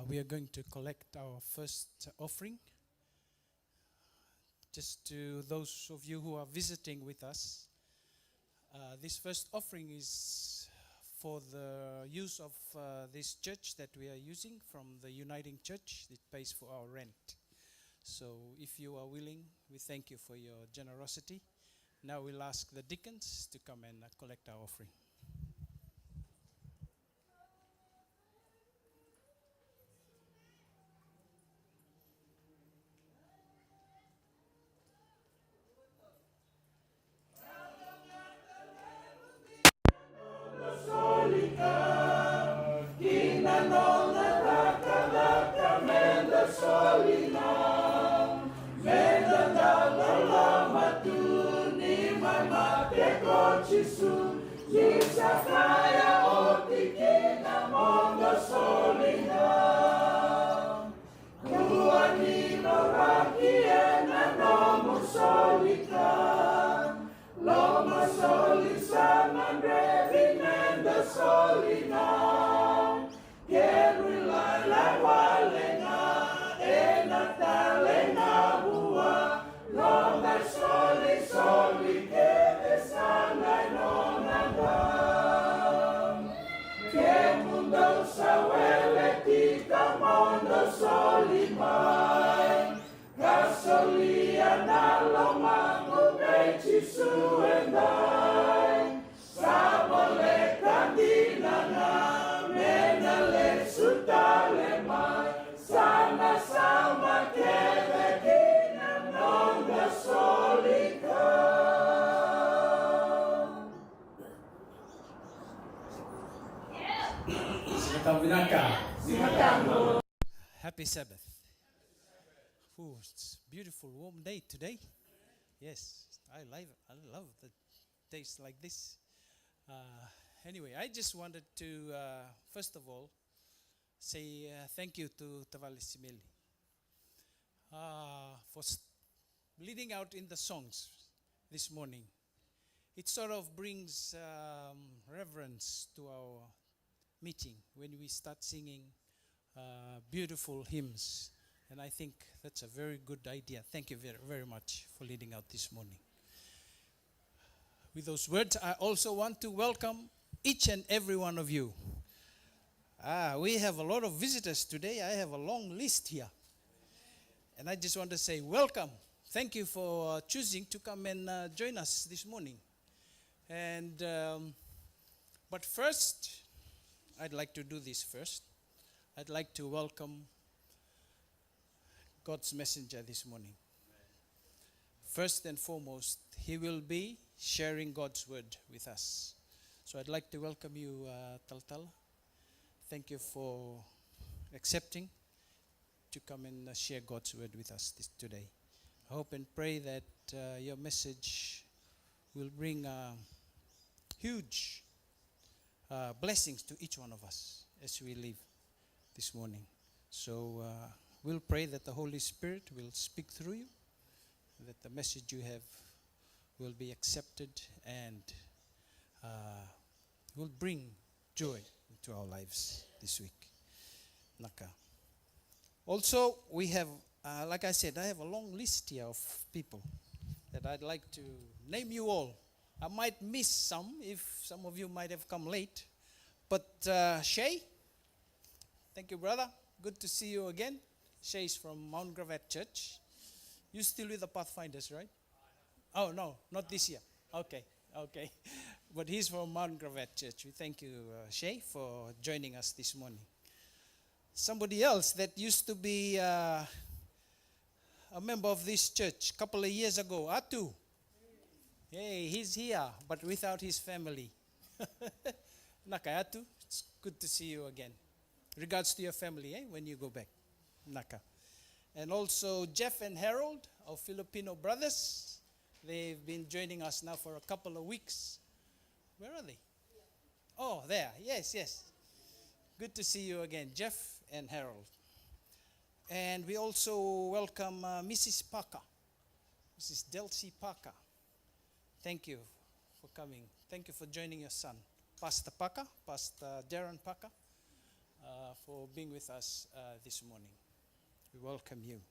We are going to collect our first offering. Just to those of you who are visiting with us, this first offering is for the use of this church that we are using from the Uniting Church. It pays for our rent. So if you are willing, we thank you for your generosity. Now we'll ask the deacons to come and collect our offering. Happy Sabbath. Ooh, it's a beautiful warm day today. Yes, I love the days like this. Anyway, I just wanted to, first of all, say thank you to Tavali Simeli for leading out in the songs this morning. It sort of brings reverence to our meeting when we start singing beautiful hymns. And I think that's a very good idea. Thank you very, very much for leading out this morning. With those words, I also want to welcome each and every one of you. We have a lot of visitors today. I have a long list here. And I just want to say welcome. Thank you for choosing to come and join us this morning. And but first, I'd like to do this first. I'd like to welcome God's messenger this morning. First and foremost, he will be sharing God's word with us. So I'd like to welcome you, Taltal. Thank you for accepting to come and share God's word with us today. I hope and pray that your message will bring huge blessings to each one of us as we live this morning. So we'll pray that the Holy Spirit will speak through you, that the message you have will be accepted and will bring joy into our lives this week. Naka. Also, we have, like I said, I have a long list here of people that I'd like to name you all. I might miss some if some of you might have come late. But Shay, thank you, brother. Good to see you again. Shay's from Mount Gravat Church. You still with the Pathfinders, right? Oh, no, not this year. Okay, okay. But he's from Mount Gravatt Church. We thank you, Shay, for joining us this morning. Somebody else that used to be a member of this church a couple of years ago, Atu. Hey, he's here, but without his family. Naka, Atu, it's good to see you again. Regards to your family, when you go back. Naka. And also Jeff and Harold, our Filipino brothers. They've been joining us now for a couple of weeks. Where are they? Oh, there. Yes, yes. Good to see you again, Jeff and Harold. And we also welcome Mrs. Parker, Mrs. Delcy Parker. Thank you for coming. Thank you for joining your son, Pastor Parker, Pastor Darren Parker, for being with us this morning. We welcome you.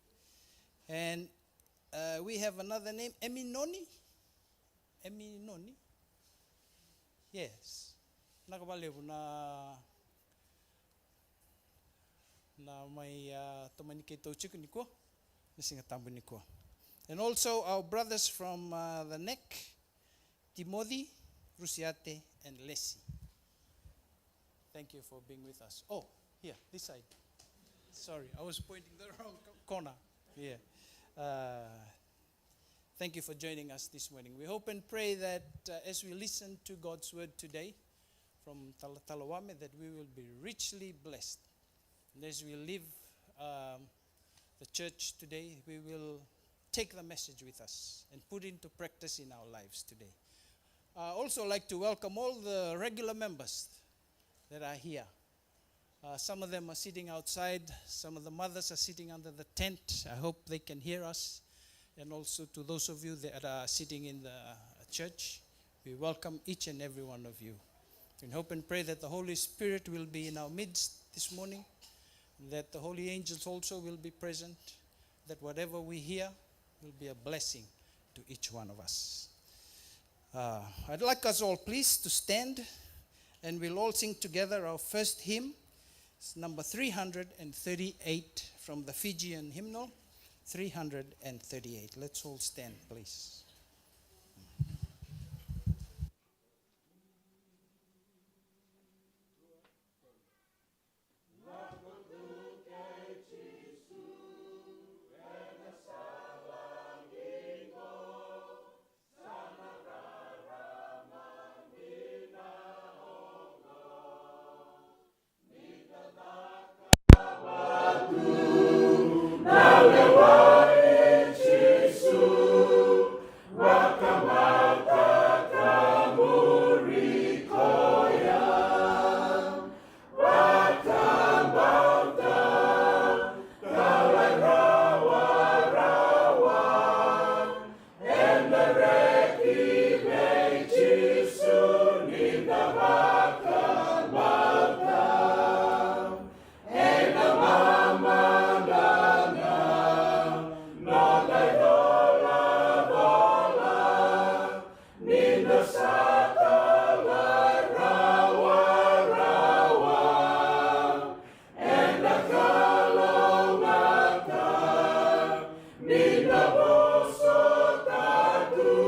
And we have another name, Eminoni. Eminoni? Yes. Nakabalebu na may tumanike tauchik ni ko, nasinga tambo ni ko. And also our brothers from the neck, Timothy, Rusiate, and Leslie. Thank you for being with us. Oh, here, this side. Sorry, I was pointing the wrong corner. Yeah. Thank you for joining us this morning. We hope and pray that as we listen to God's word today from Wame, that we will be richly blessed. And as we leave the church today, we will take the message with us and put it into practice in our lives today. I also like to welcome all the regular members that are here. Some of them are sitting outside. Some of the mothers are sitting under the tent. I hope they can hear us. And also to those of you that are sitting in the church, we welcome each and every one of you. We hope and pray that the Holy Spirit will be in our midst this morning, that the holy angels also will be present, that whatever we hear will be a blessing to each one of us. I'd like us all, please, to stand, and we'll all sing together our first hymn. It's number 338 from the Fijian hymnal, 338. Let's all stand, please. Nina Boso Tatu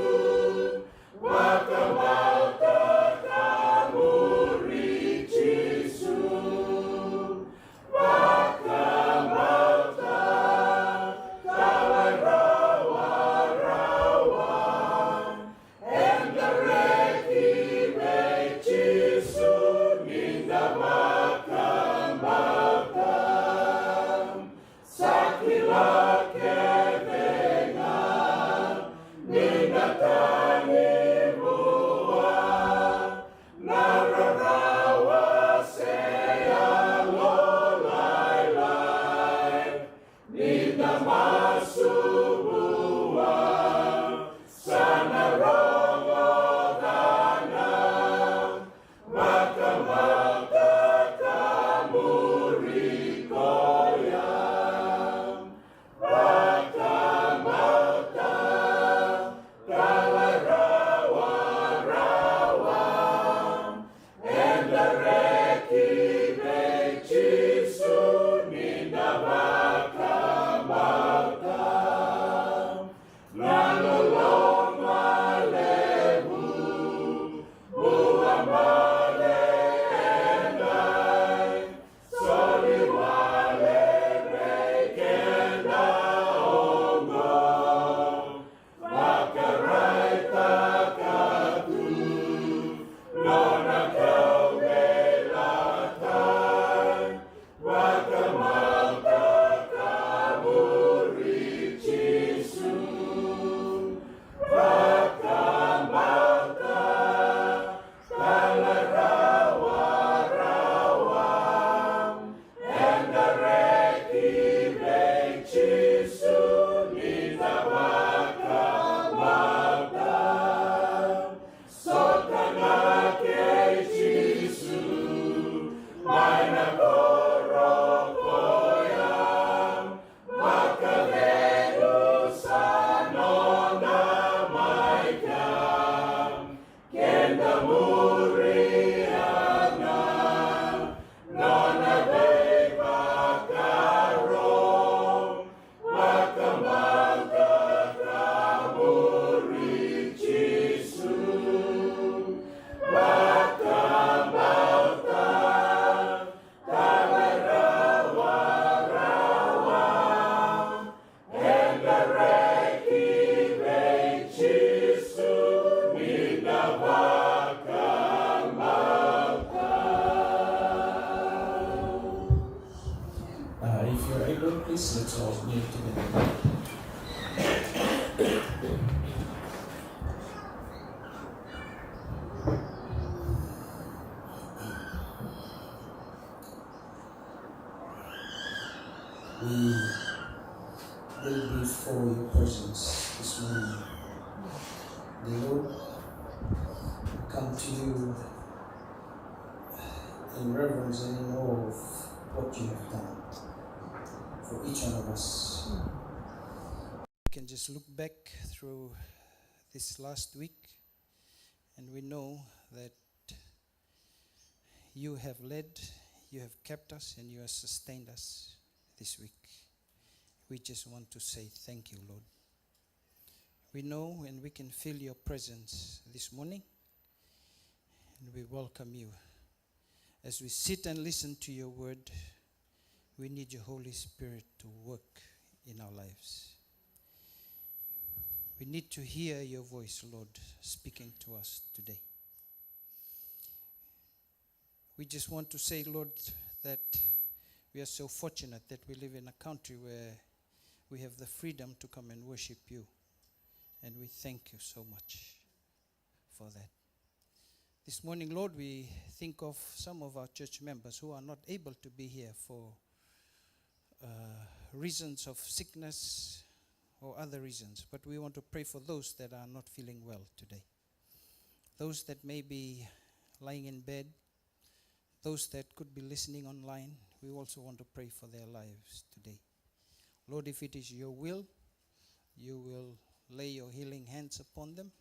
praise and in awe of what you have done for each one of us. We can just look back through this last week and we know that you have led, you have kept us, and you have sustained us this week. We just want to say thank you, Lord. We know and we can feel your presence this morning, and we welcome you. As we sit and listen to your word, we need your Holy Spirit to work in our lives. We need to hear your voice, Lord, speaking to us today. We just want to say, Lord, that we are so fortunate that we live in a country where we have the freedom to come and worship you. And we thank you so much for that. This morning, Lord, we think of some of our church members who are not able to be here for reasons of sickness or other reasons. But we want to pray for those that are not feeling well today. Those that may be lying in bed. Those that could be listening online. We also want to pray for their lives today. Lord, if it is your will, you will lay your healing hands upon them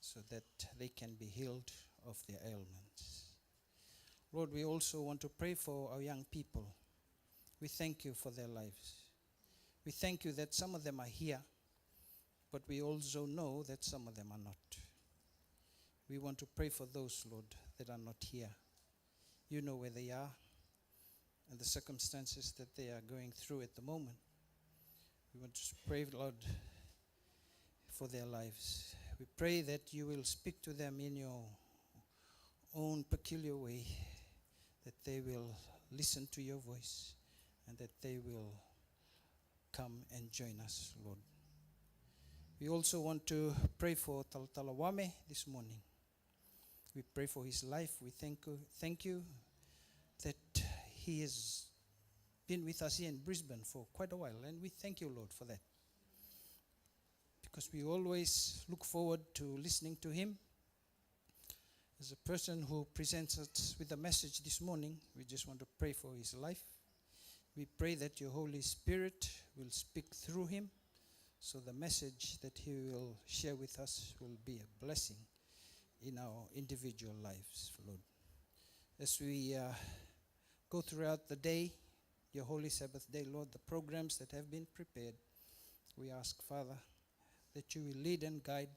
so that they can be healed of their ailments. Lord, we also want to pray for our young people. We thank you for their lives. We thank you that some of them are here, but we also know that some of them are not. We want to pray for those, Lord, that are not here. You know where they are and the circumstances that they are going through at the moment. We want to pray, Lord, for their lives. We pray that you will speak to them in your own peculiar way, that they will listen to your voice, and that they will come and join us, Lord. We also want to pray for Wame this morning. We pray for his life. We thank you that he has been with us here in Brisbane for quite a while, and we thank you, Lord, for that. Because we always look forward to listening to him. As a person who presents us with a message this morning, we just want to pray for his life. We pray that your Holy Spirit will speak through him, so the message that he will share with us will be a blessing in our individual lives, Lord. As we go throughout the day, your Holy Sabbath day, Lord, the programs that have been prepared, we ask, Father, that you will lead and guide,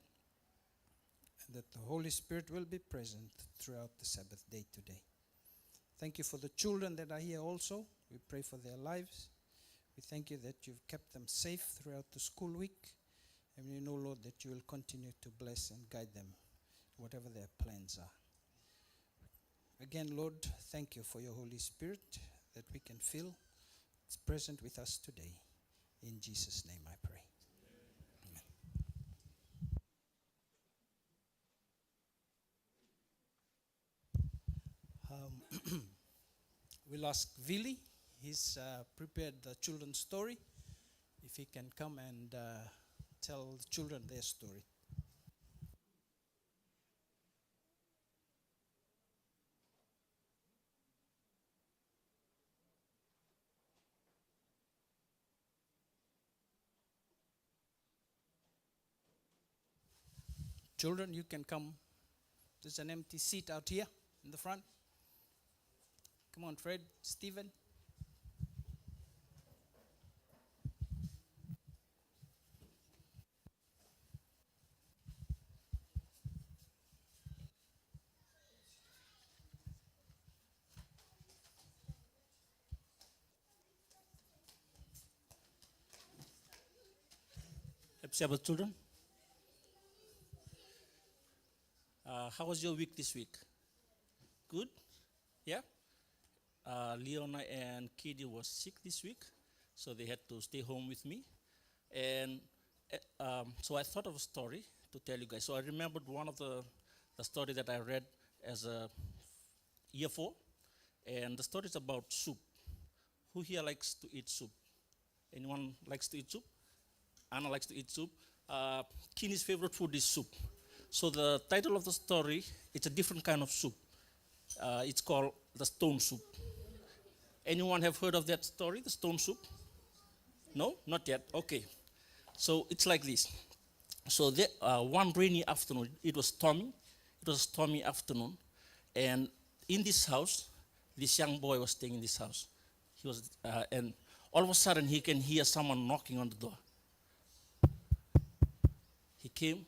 and that the Holy Spirit will be present throughout the Sabbath day today. Thank you for the children that are here also. We pray for their lives. We thank you that you've kept them safe throughout the school week, and we know, Lord, that you will continue to bless and guide them, whatever their plans are. Again, Lord, thank you for your Holy Spirit that we can feel is present with us today. In Jesus' name I pray. Amen. We'll ask Vili. He's prepared the children's story. If he can come and tell the children their story. Children, you can come. There's an empty seat out here in the front. Come on, Fred, Stephen. Happy Sabbath, children. How was your week this week? Good? Yeah? Leona and Katie was sick this week, so they had to stay home with me. And so I thought of a story to tell you guys. So I remembered one of the story that I read as a year 4, and the story is about soup. Who here likes to eat soup? Anyone likes to eat soup? Anna likes to eat soup. Kini's favorite food is soup. So the title of the story, it's a different kind of soup. It's called the stone soup. Anyone have heard of that story, the stone soup? No, not yet. Okay. So it's like this. So one rainy afternoon, it was stormy. It was a stormy afternoon, and in this house, this young boy was staying in this house. And all of a sudden, he can hear someone knocking on the door. He came,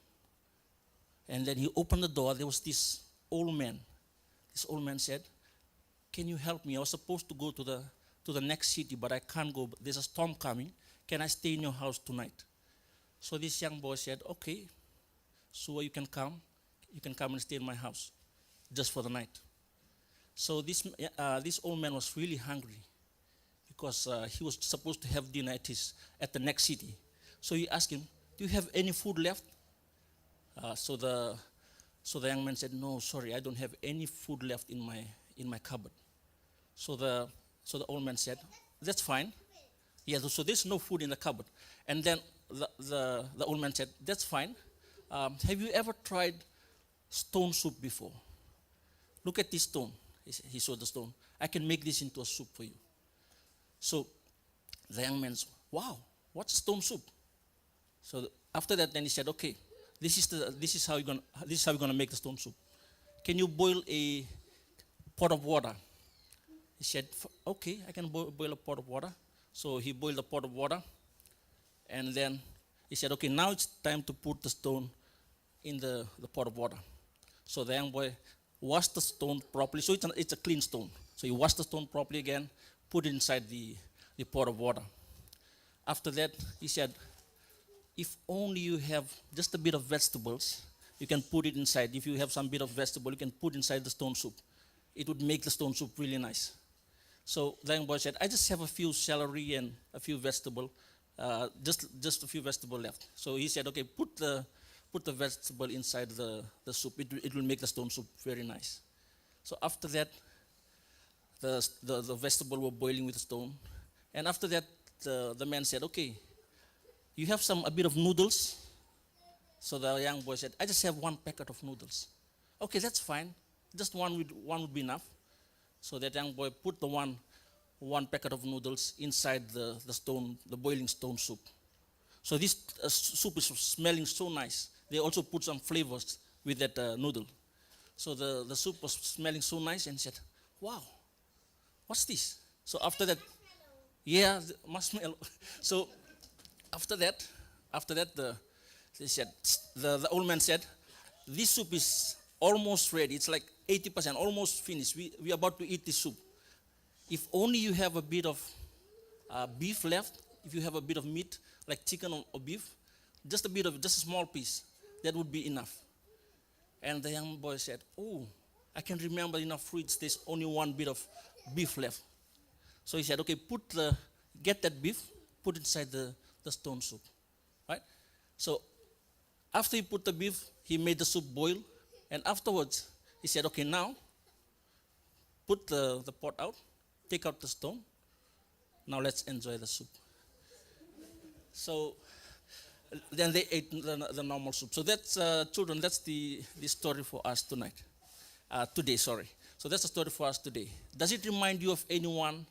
and then he opened the door. There was this old man. This old man said, "Can you help me? I was supposed to go to the next city, but I can't go. There's a storm coming. Can I stay in your house tonight?" So this young boy said, "Okay, so you can come. You can come and stay in my house just for the night." So this old man was really hungry because he was supposed to have dinner at the next city. So he asked him, "Do you have any food left?" So the young man said, "No, sorry, I don't have any food left in my cupboard." So the old man said, "That's fine. Yeah, so there's no food in the cupboard." And then the old man said, "That's fine. Have you ever tried stone soup before? Look at this stone." He showed the stone. "I can make this into a soup for you." So the young man said, "Wow, what's stone soup?" So after that, then he said, "Okay, this is how we're gonna make the stone soup. Can you boil a pot of water?" He said, "Okay, I can boil a pot of water." So he boiled a pot of water, and then he said, "Okay, now it's time to put the stone in the pot of water." So the young boy washed the stone properly. So it's a clean stone. So he washed the stone properly again, put it inside the pot of water. After that, he said, "If only you have just a bit of vegetables, you can put it inside. If you have some bit of vegetable, you can put inside the stone soup. It would make the stone soup really nice." So the young boy said, "I just have a few celery and a few vegetable, just a few vegetable left." So he said, "Okay, put the vegetable inside the soup. It will make the stone soup very nice." So after that, the vegetable were boiling with the stone. And after that, the man said, "Okay, you have a bit of noodles?" So the young boy said, "I just have one packet of noodles." "Okay, that's fine. Just one would be enough." So that young boy put the one packet of noodles inside the boiling stone soup. So this soup is smelling so nice. They also put some flavors with that noodle. So the soup was smelling so nice, and said, "Wow, what's this?" So after that, yeah, marshmallow. So after that, the old man said, "This soup is almost ready. It's like 80%, almost finished. We are about to eat this soup. If only you have a bit of beef left, if you have a bit of meat, like chicken or beef, just a small piece, that would be enough." And the young boy said, "Oh, I can remember in our fridge there's only one bit of beef left." So he said, "Okay, get that beef, put it inside the stone soup." Right? So after he put the beef, he made the soup boil, and afterwards he said, "Okay, now put the pot out, take out the stone. Now let's enjoy the soup." So then they ate the normal soup. So that's children. That's the story for us tonight. Today, sorry. So that's the story for us today. Does it remind you of anyone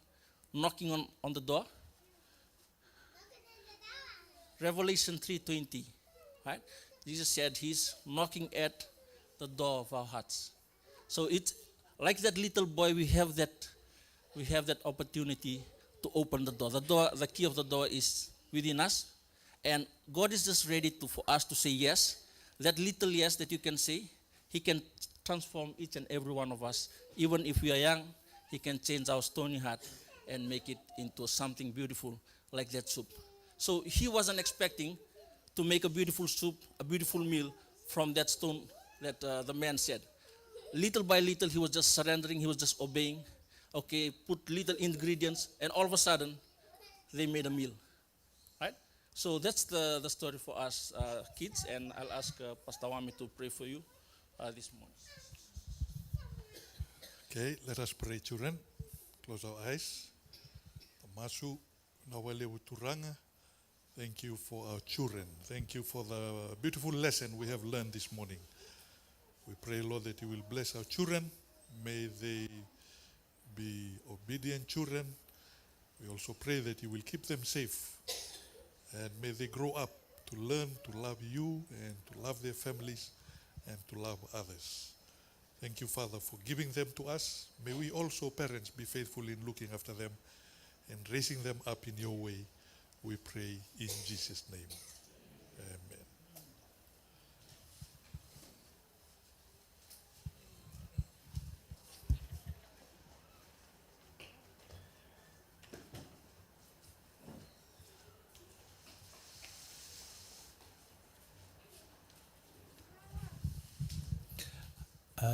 knocking on the door? Revelation 3:20, right? Jesus said He's knocking at the door of our hearts. So it's like that little boy. We have that opportunity to open the door. The key of the door is within us, and God is just ready for us to say yes. That little yes that you can say, He can transform each and every one of us. Even if we are young, He can change our stony heart and make it into something beautiful like that soup. So He wasn't expecting to make a beautiful soup, a beautiful meal from that stone that the man said. Little by little, He was just surrendering, He was just obeying. Okay, put little ingredients, and all of a sudden, they made a meal. Right? So that's the story for us kids, and I'll ask Pastor Wame to pray for you this morning. Okay, let us pray, children. Close our eyes. Masu nawale uturanga. Thank you for our children. Thank you for the beautiful lesson we have learned this morning. We pray, Lord, that You will bless our children. May they be obedient children. We also pray that you will keep them safe, and may they grow up to learn to love you and to love their families and to love others. Thank you, Father, for giving them to us. May we also, parents, be faithful in looking after them and raising them up in your way. We pray in Jesus' name. Amen.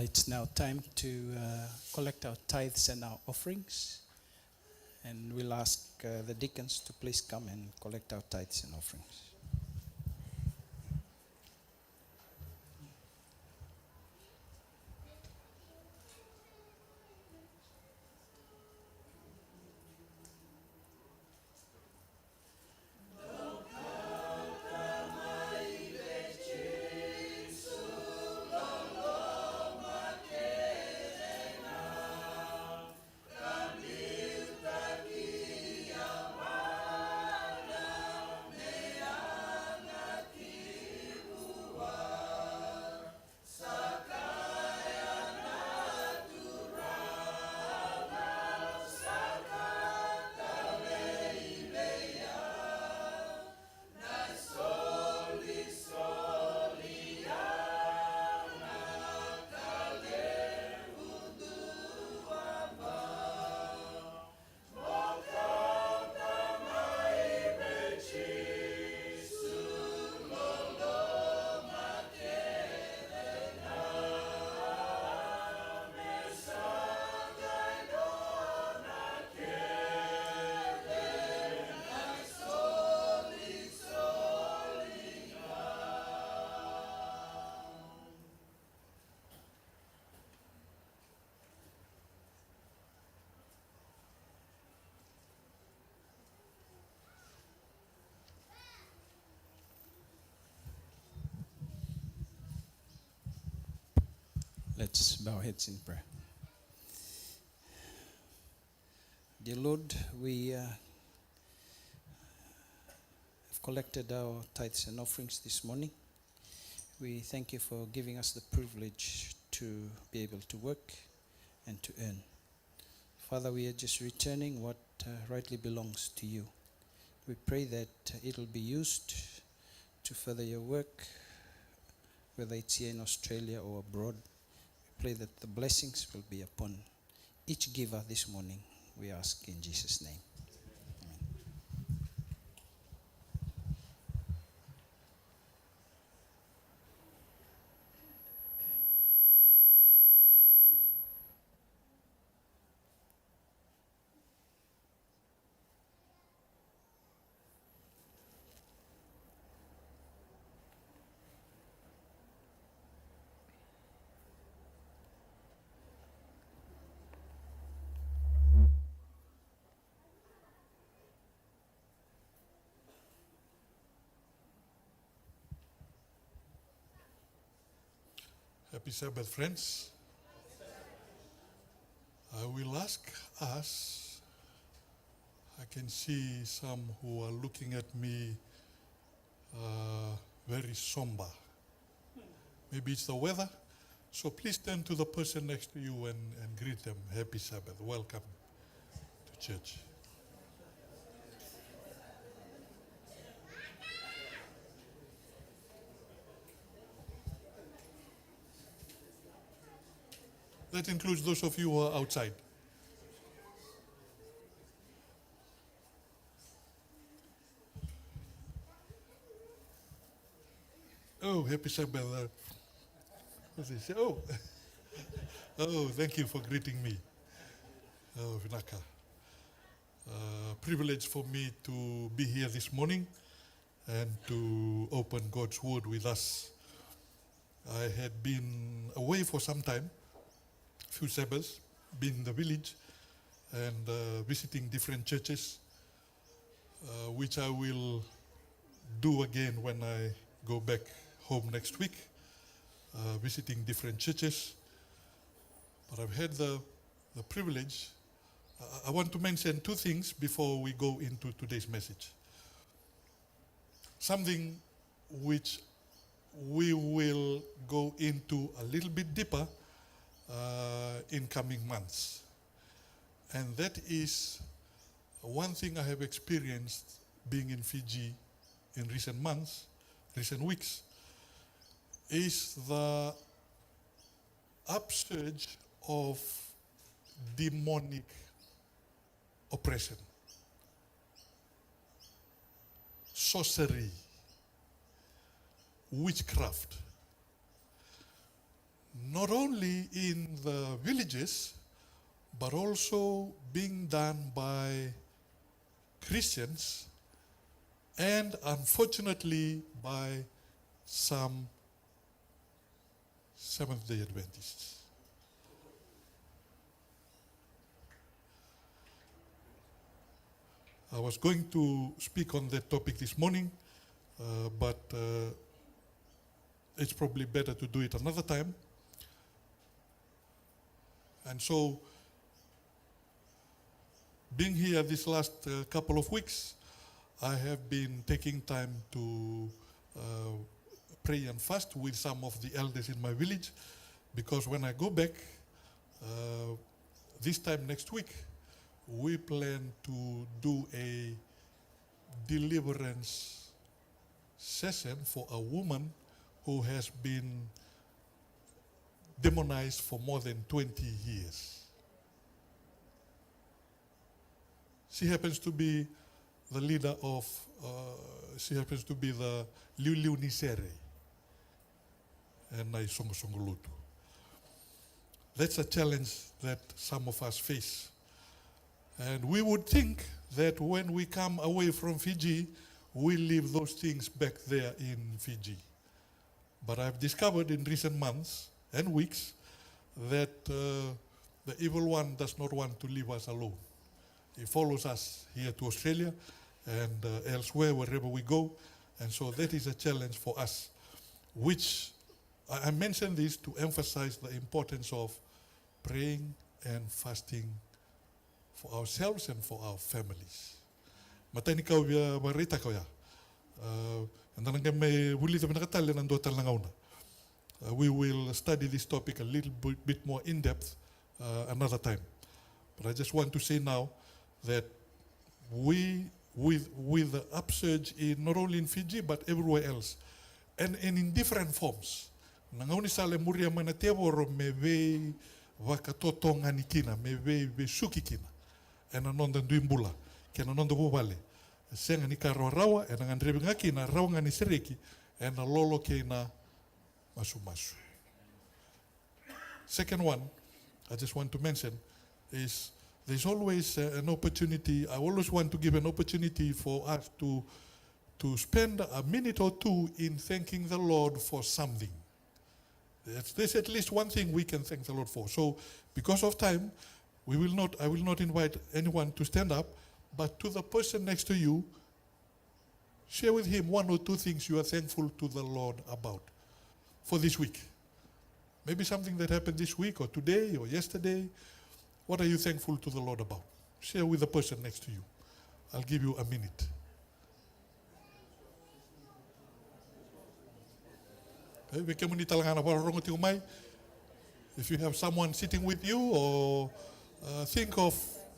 It's now time to collect our tithes and our offerings. And we'll ask the deacons to please come and collect our tithes and offerings. Let's bow our heads in prayer. Dear Lord, we have collected our tithes and offerings this morning. We thank you for giving us the privilege to be able to work and to earn. Father, we are just returning what rightly belongs to you. We pray that it'll be used to further your work, whether it's here in Australia or abroad. We pray that the blessings will be upon each giver this morning. We ask in Jesus' name. Amen. Happy Sabbath, friends. I will ask us, I can see some who are looking at me very somber. Maybe it's the weather. So please turn to the person next to you and greet them. Happy Sabbath. Welcome to church. That includes those of you who are outside. Oh, happy Sabbath. What's this? Oh. Oh, thank you for greeting me. Oh, Vinaka. Privilege for me to be here this morning and to open God's Word with us. I had been away for some time, few Sabbaths, been in the village and visiting different churches, which I will do again when I go back home next week, visiting different churches. But I've had the privilege I want to mention two things before we go into today's message. Something which we will go into a little bit deeper in coming months. And that is one thing I have experienced being in Fiji in recent months, recent weeks, is the upsurge of demonic oppression, sorcery, witchcraft, not only in the villages, but also being done by Christians and unfortunately by some Seventh-day Adventists. I was going to speak on that topic this morning, but it's probably better to do it another time. And so, being here this last couple of weeks, I have been taking time to pray and fast with some of the elders in my village, because when I go back this time next week, we plan to do a deliverance session for a woman who has been demonized for more than 20 years. She happens to be the leader of, she happens to be the Liu Nisere and Nai Songolutu. That's a challenge that some of us face. And we would think that when we come away from Fiji, we leave those things back there in Fiji. But I've discovered in recent months and weeks that the evil one does not want to leave us alone. He follows us here to Australia and elsewhere, wherever we go. And so that is a challenge for us, which I mention this to emphasize the importance of praying and fasting for ourselves and for our families. Matani kau via marita kau ya. And then me wuli te menakatali nando talangauna. We will study this topic a little bit more in depth another time. But I just want to say now that we, with the upsurge in not only in Fiji but everywhere else, and in different forms. Nangauni sale muria mana tevoro me vei wakatotonga nikina, me vei suki kina. And anonda duimbula, ken anonda bubale. Senga ni karo rawa, and an rebingaki na rawa ni sereki, and a lolo kena masu. Second one, I just want to mention, is there's always an opportunity. I always want to give an opportunity for us to spend a minute or two in thanking the Lord for something. There's at least one thing we can thank the Lord for. So, because of time, I will not invite anyone to stand up, but to the person next to you, share with him one or two things you are thankful to the Lord about for this week. Maybe something that happened this week or today or yesterday. What are you thankful to the Lord about? Share with the person next to you. I'll give you a minute. If you have someone sitting with you, or think of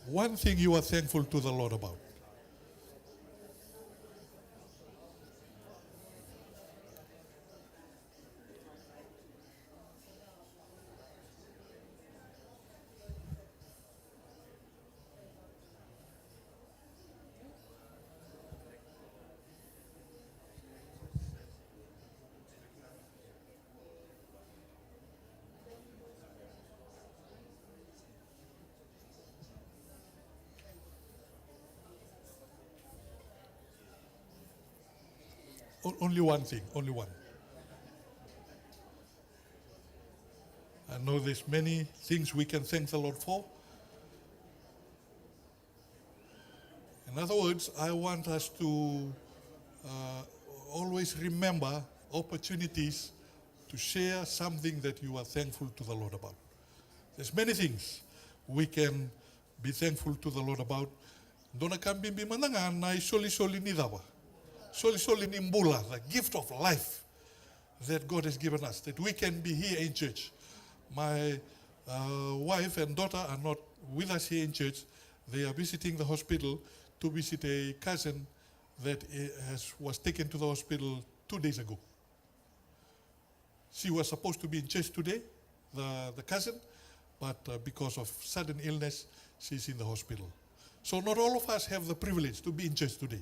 one thing you are thankful to the Lord about. Only one thing, only one. I know there's many things we can thank the Lord for. In other words, I want us to always remember opportunities to share something that you are thankful to the Lord about. There's many things we can be thankful to the Lord about. Dona kambimbi mananga na soli ni dawa. Soli ni mbula, the gift of life that God has given us, that we can be here in church. My wife and daughter are not with us here in church. They are visiting the hospital to visit a cousin that was taken to the hospital 2 days ago. She was supposed to be in church today, the cousin, but because of sudden illness, she's in the hospital. So not all of us have the privilege to be in church today.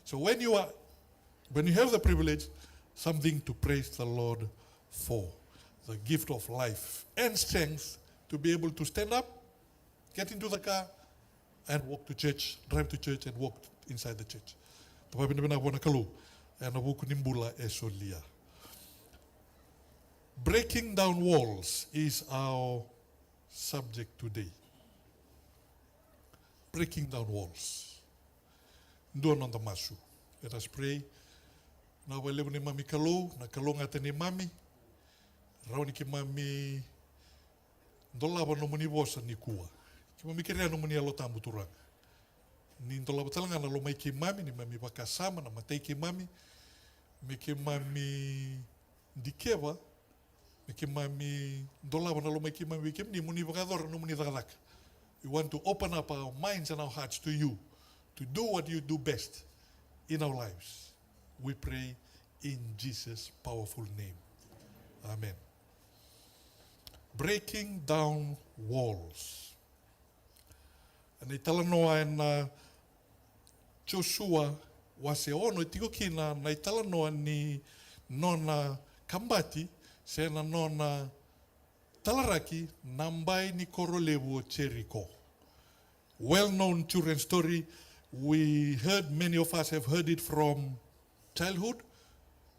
So when you have the privilege, something to praise the Lord for, the gift of life and strength to be able to stand up, get into the car, and walk to church, drive to church, and walk inside the church. Breaking down walls is our subject today. Breaking down walls. Doon on the masu. Let us pray. Na walebu ni mami kalau, na kalau ngata ni mami. Rauni ki mami ndolaba no muni bosa ni kua. Ki mami kirea no muni alota ambuturanga. Ni ndolaba talanga na lomai ki mami, ni mami wakasama na matei ki mami. Me ki mami dikeva, me ki mami ndolaba na lomai ki mami ni muni wakadora no muni dagadaka. We want to open up our minds and our hearts to you, to do what you do best in our lives. We pray in Jesus' powerful name. Amen. Breaking down walls. And italanoa na Joshua wase ono itiko kina na italanoa ni nona kambati se na nona talaraki nambai ni korolewo Jericho. Well-known children's story. We heard, many of us have heard it from childhood,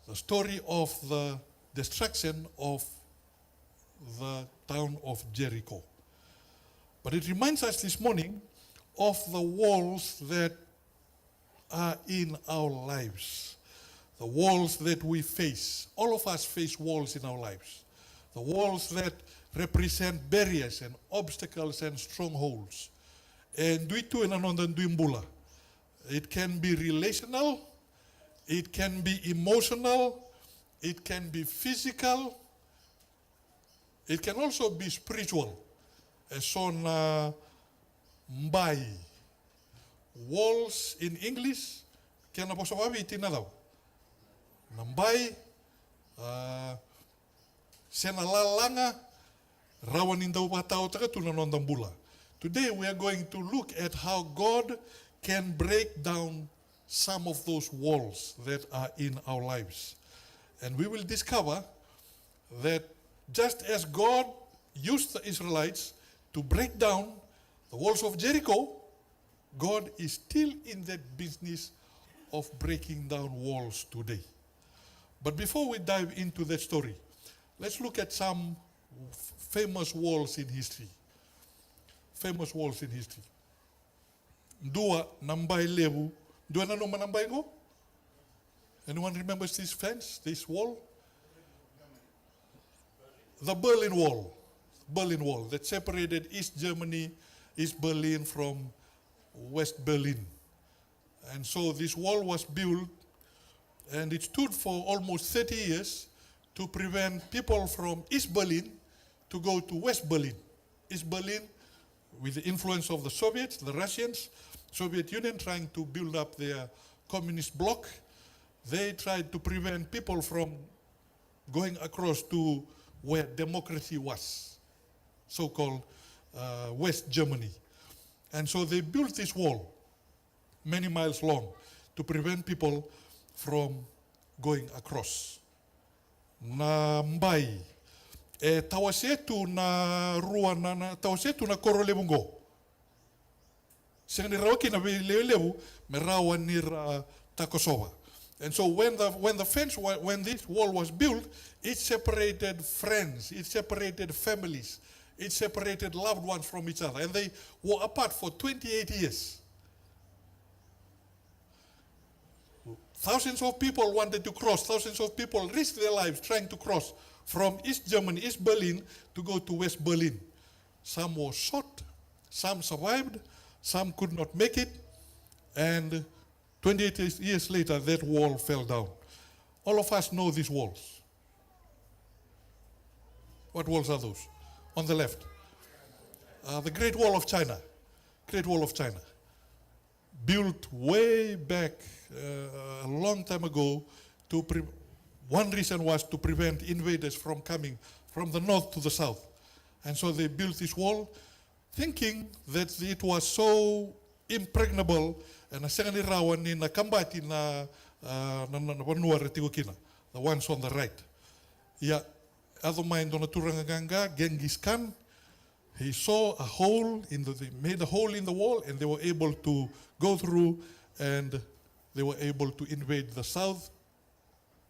the story of the destruction of the town of Jericho. But it reminds us this morning of the walls that are in our lives, the walls that we face. All of us face walls in our lives, the walls that represent barriers and obstacles and strongholds. And duitu enanondan duimbula. It can be relational, it can be emotional, it can be physical, it can also be spiritual. So na mbai. Walls in English, kaya na po sa wabi itinadaw. Nambai, senalalanga, rawan indaw patao taka tunanondang bula. Today we are going to look at how God can break down some of those walls that are in our lives. And we will discover that just as God used the Israelites to break down the walls of Jericho, God is still in that business of breaking down walls today. But before we dive into that story, let's look at some famous walls in history. Famous walls in history. Dua nambai lebu. Dua nano manambai go? Anyone remembers this fence, this wall? The Berlin Wall. Berlin Wall that separated East Germany, East Berlin from West Berlin. And so this wall was built and it stood for almost 30 years to prevent people from East Berlin to go to West Berlin. East Berlin, with the influence of the Soviets, the Russians, Soviet Union trying to build up their communist bloc, they tried to prevent people from going across to where democracy was, so-called West Germany. And so they built this wall, many miles long, to prevent people from going across. Na mbai, tawasetu na rua na tawasetu na koro lebungo. Sengni rawaki na lebu merawa nir Takosova. And so when this wall was built, it separated friends, it separated families, it separated loved ones from each other, and they were apart for 28 years. Thousands of people wanted to cross, thousands of people risked their lives trying to cross from East Germany, East Berlin, to go to West Berlin. Some were shot, Some survived, some could not make it, and 28 years later, that wall fell down. All of us know these walls. What walls are those? On the left. The Great Wall of China. Great Wall of China. Built way back a long time ago. One reason was to prevent invaders from coming from the north to the south. And so they built this wall thinking that it was so impregnable and asangani rawan ni na kambati na vanua retigokina, the ones on the right. Yeah, other mind on a Turangaganga, Genghis Khan, he saw a hole they made a hole in the wall, and they were able to go through, and they were able to invade the south.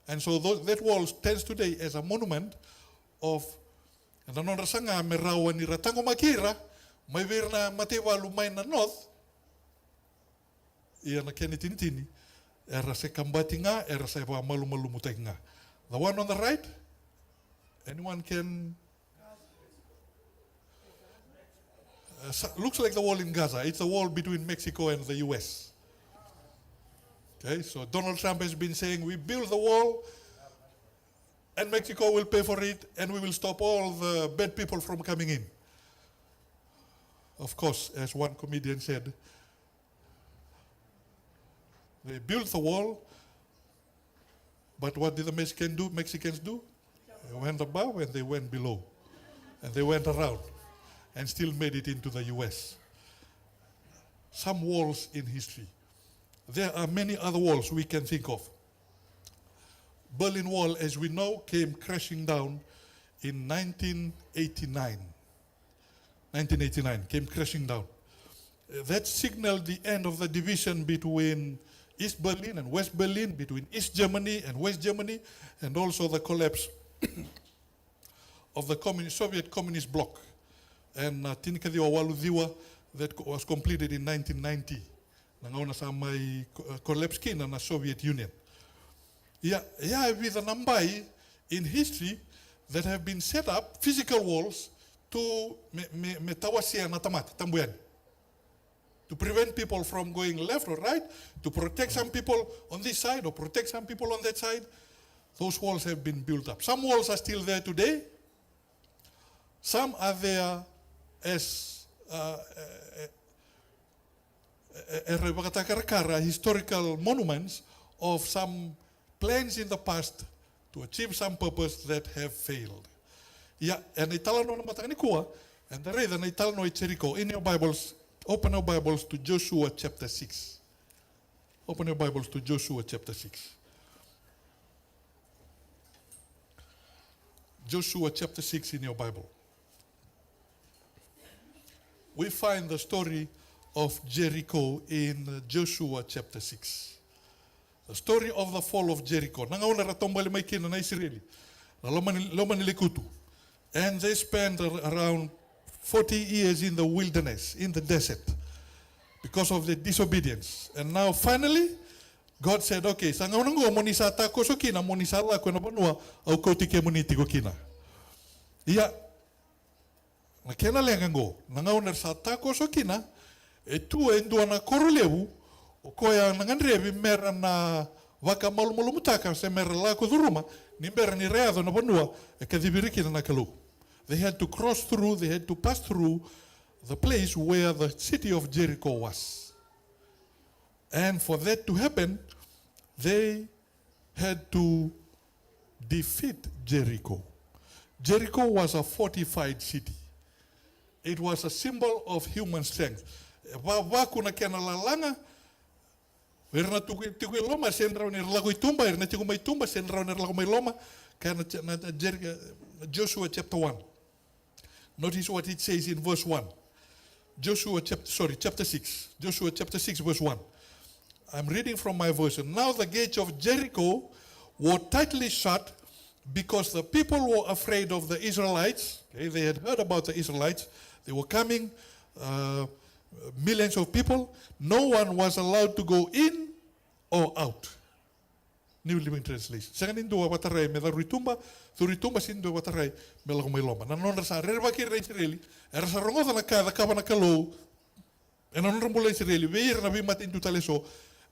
And so that wall stands today as a monument of nanonrasanga me rawa ni ratango makira, may virna matewa lumay na north, iya na kenitintini, era se kambati nga, era se malumalumutay nga. The one on the right, anyone can? Looks like the wall in Gaza. It's the wall between Mexico and the US. Okay, so Donald Trump has been saying, we build the wall and Mexico will pay for it and we will stop all the bad people from coming in. Of course, as one comedian said, they built the wall, but what did the Mexicans do? They went above and they went below. And they went around and still made it into the US. Some walls in history. There are many other walls we can think of. Berlin Wall, as we know, came crashing down in 1989. 1989 came crashing down. That signaled the end of the division between East Berlin and West Berlin, between East Germany and West Germany, and also the collapse of the Soviet Communist bloc. And Tinikadiwa Waludiwa, that was completed in 1990. Nangauna sa may collapse kina na Soviet Union. Yeah, with a nambai in history that have been set up, physical walls, to metawasia na tamat, tambuyan. To prevent people from going left or right, to protect some people on this side or protect some people on that side. Those walls have been built up. Some walls are still there today. Some are there as historical monuments of some plans in the past to achieve some purpose that have failed. Yeah, and italano na matangani kuwa, and the reason italano ichiriko in your Bibles. Open your Bibles to Joshua chapter 6. Open your Bibles to Joshua chapter 6. Joshua chapter 6 in your Bible. We find the story of Jericho in Joshua chapter 6. The story of the fall of Jericho. Nangauna ratombali may kina na Israeli. Lomani likutu. And they spent around 40 years in the wilderness, in the desert, because of the disobedience. And now finally, God said, okay, sa nga unang monisa tako so kina, monisa la ko na banua, au ko tike moniti ko kina. Iya, na kena lengan go, na nga unang sa tako so kina, tu endua na korolewu, o koya nanganrebi mera na waka malumutaka se mera la ko duruma, ni mera ni reado na banua, e kadibiriki na kalu. They had to cross through, they had to pass through the place where the city of Jericho was. And for that to happen, they had to defeat Jericho. Jericho was a fortified city. It was a symbol of human strength. Kuna kena lalanga, verna tukui loma senra ni lago itumba, verna tukui mai tumba senra ni lago mai loma, kana Joshua chapter 1. Notice what it says in verse 1. Chapter 6. Joshua chapter 6 verse 1. I'm reading from my version. Now the gates of Jericho were tightly shut because the people were afraid of the Israelites. Okay, they had heard about the Israelites. They were coming, millions of people. No one was allowed to go in or out. New Living Translation. Sangan indo watarai me da ruitumba, tu ruitumba sindo watarai me la mai loma. Na non sa rerva ki re Israeli, era sa rongoda na kada kava na kalou. E na non rambula Israeli, veir na bimat indu taleso.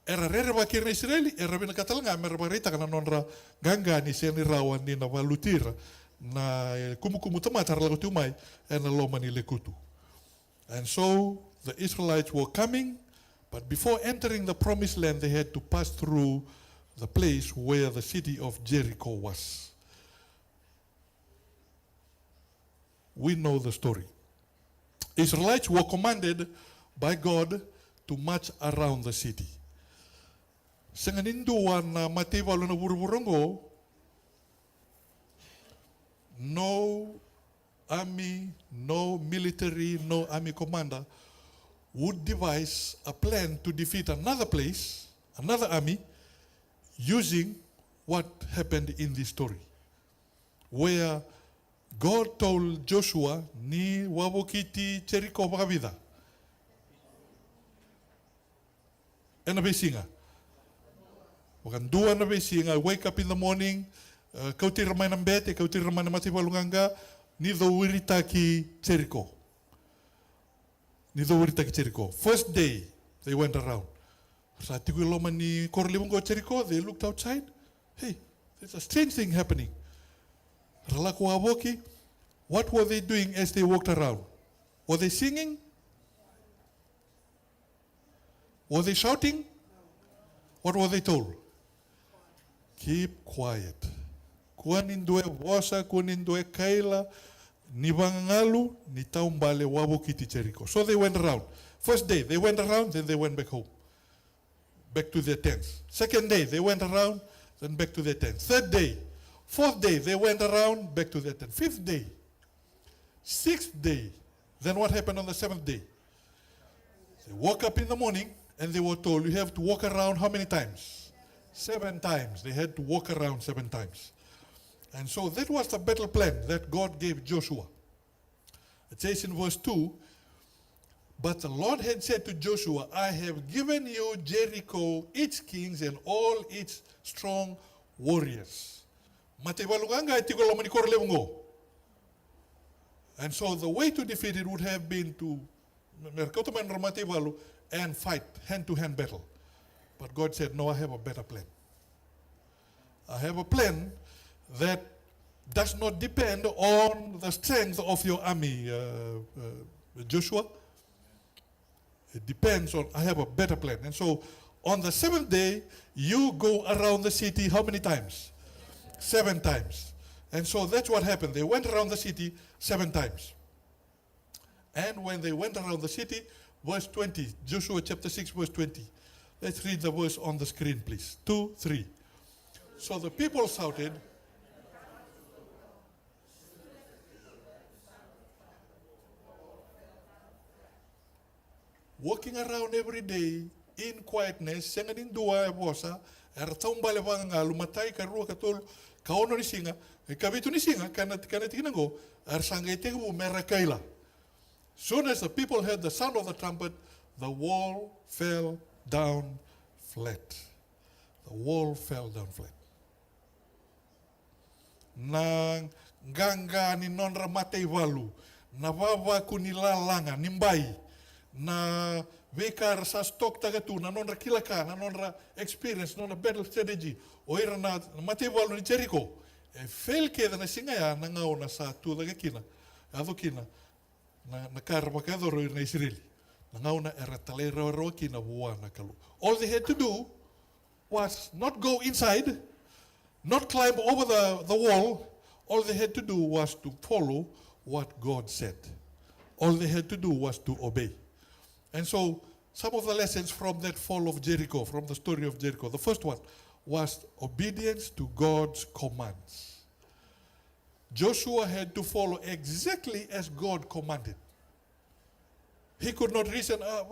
Era rerva ki re Israeli, era bina katalanga me rabarita kana non ra ganga ni seni rawa ni na valutira na kumu tamatar la kutumai e na loma ni lekutu. And so the Israelites were coming, but before entering the promised land, they had to pass through the place where the city of Jericho was. We know the story. Israelites were commanded by God to march around the city. Sanganinduan na matiwalo na buruburongo, no army, no military, no army commander would devise a plan to defeat another place, another army, using what happened in this story, where God told Joshua, ni wabokiti Jericho bakabida. And a besinga. Wakandua na besinga, wake up in the morning, kauti ramai na mbete, kauti ramai na matiwalunganga, ni wiritaki Jericho. Ni wiritaki Jericho. First day, they went around. Sa tiku loma ni korlibungo Jericho, they looked outside. Hey, there's a strange thing happening. Ralaku awoki, what were they doing as they walked around? Were they singing? Were they shouting? What were they told? Keep quiet. Kuanindue wasa, kuanindue kaila, ni bangalu, ni taumbale wabokiti Jericho. So they went around. First day, they went around, then they went back home. Back to their tents. Second day, they went around, then back to their tents. Third day, fourth day, they went around, back to their tent. Fifth day, sixth day. Then what happened on the seventh day? They woke up in the morning and they were told, you have to walk around how many times? 7 times. They had to walk around 7 times. And so that was the battle plan that God gave Joshua. It says in verse 2, but the Lord had said to Joshua, I have given you Jericho, its kings, and all its strong warriors. And so the way to defeat it would have been to and fight hand-to-hand battle. But God said, no, I have a better plan. I have a plan that does not depend on the strength of your army, Joshua. It depends on, I have a better plan. And so on the 7th day, you go around the city how many times? 7 times. And so that's what happened. They went around the city 7 times. And when they went around the city, verse 20, Joshua chapter 6, verse 20. Let's read the verse on the screen, please. 2, 3. So the people shouted, walking around every day in quietness, senganing dua bosa, ertaum balewang lumatai karua katul kaono ni singa, kabitu ni singa kana tinango, ersangay tegu merakaila. Soon as the people heard the sound of the trumpet, the wall fell down flat. The wall fell down flat. Nang ganga ni non ramatay walu, nababa kunilalanga nimbai. Na vekar sa stock tagatu na non ra kilaka na non ra experience non ra battle strategy o ira na matewalo ni Jericho e fel ke na singaya na ngau na sa tu daga kina ado kina na karma ka do na Israel na ngau na era tale ro kina bua na kalu. All they had to do was not go inside, not climb over the wall. All they had to do was to follow what God said. All they had to do was to obey. And so, some of the lessons from that fall of Jericho, from the story of Jericho. The first one was obedience to God's commands. Joshua had to follow exactly as God commanded. He could not reason, how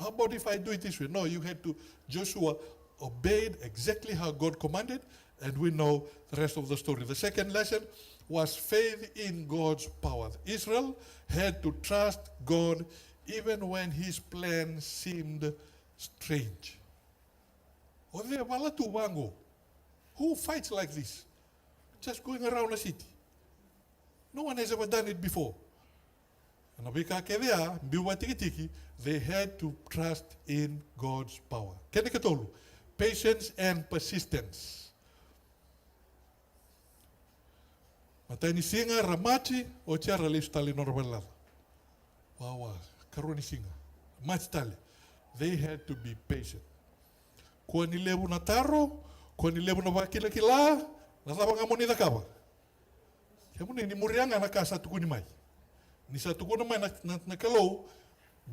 about if I do it this way? No, you had to. Joshua obeyed exactly how God commanded, and we know the rest of the story. The second lesson was faith in God's power. Israel had to trust God even when his plan seemed strange. O there wala tu wango. Who fights like this? Just going around a city. No one has ever done it before. And abika kevea, biwa tiki tiki, they had to trust in God's power. Kene katolu, patience and persistence. Matani singa ramati o tiara listali norbalada. Wawa, karoni singa. Matali. They had to be patient. Kua ni lebu na taro, kua ni lebu na wakila kila, na tabanga moni da kaba. Kemune ni murianga na kasa tukuni mai. Ni sa tukuna mai na kalau,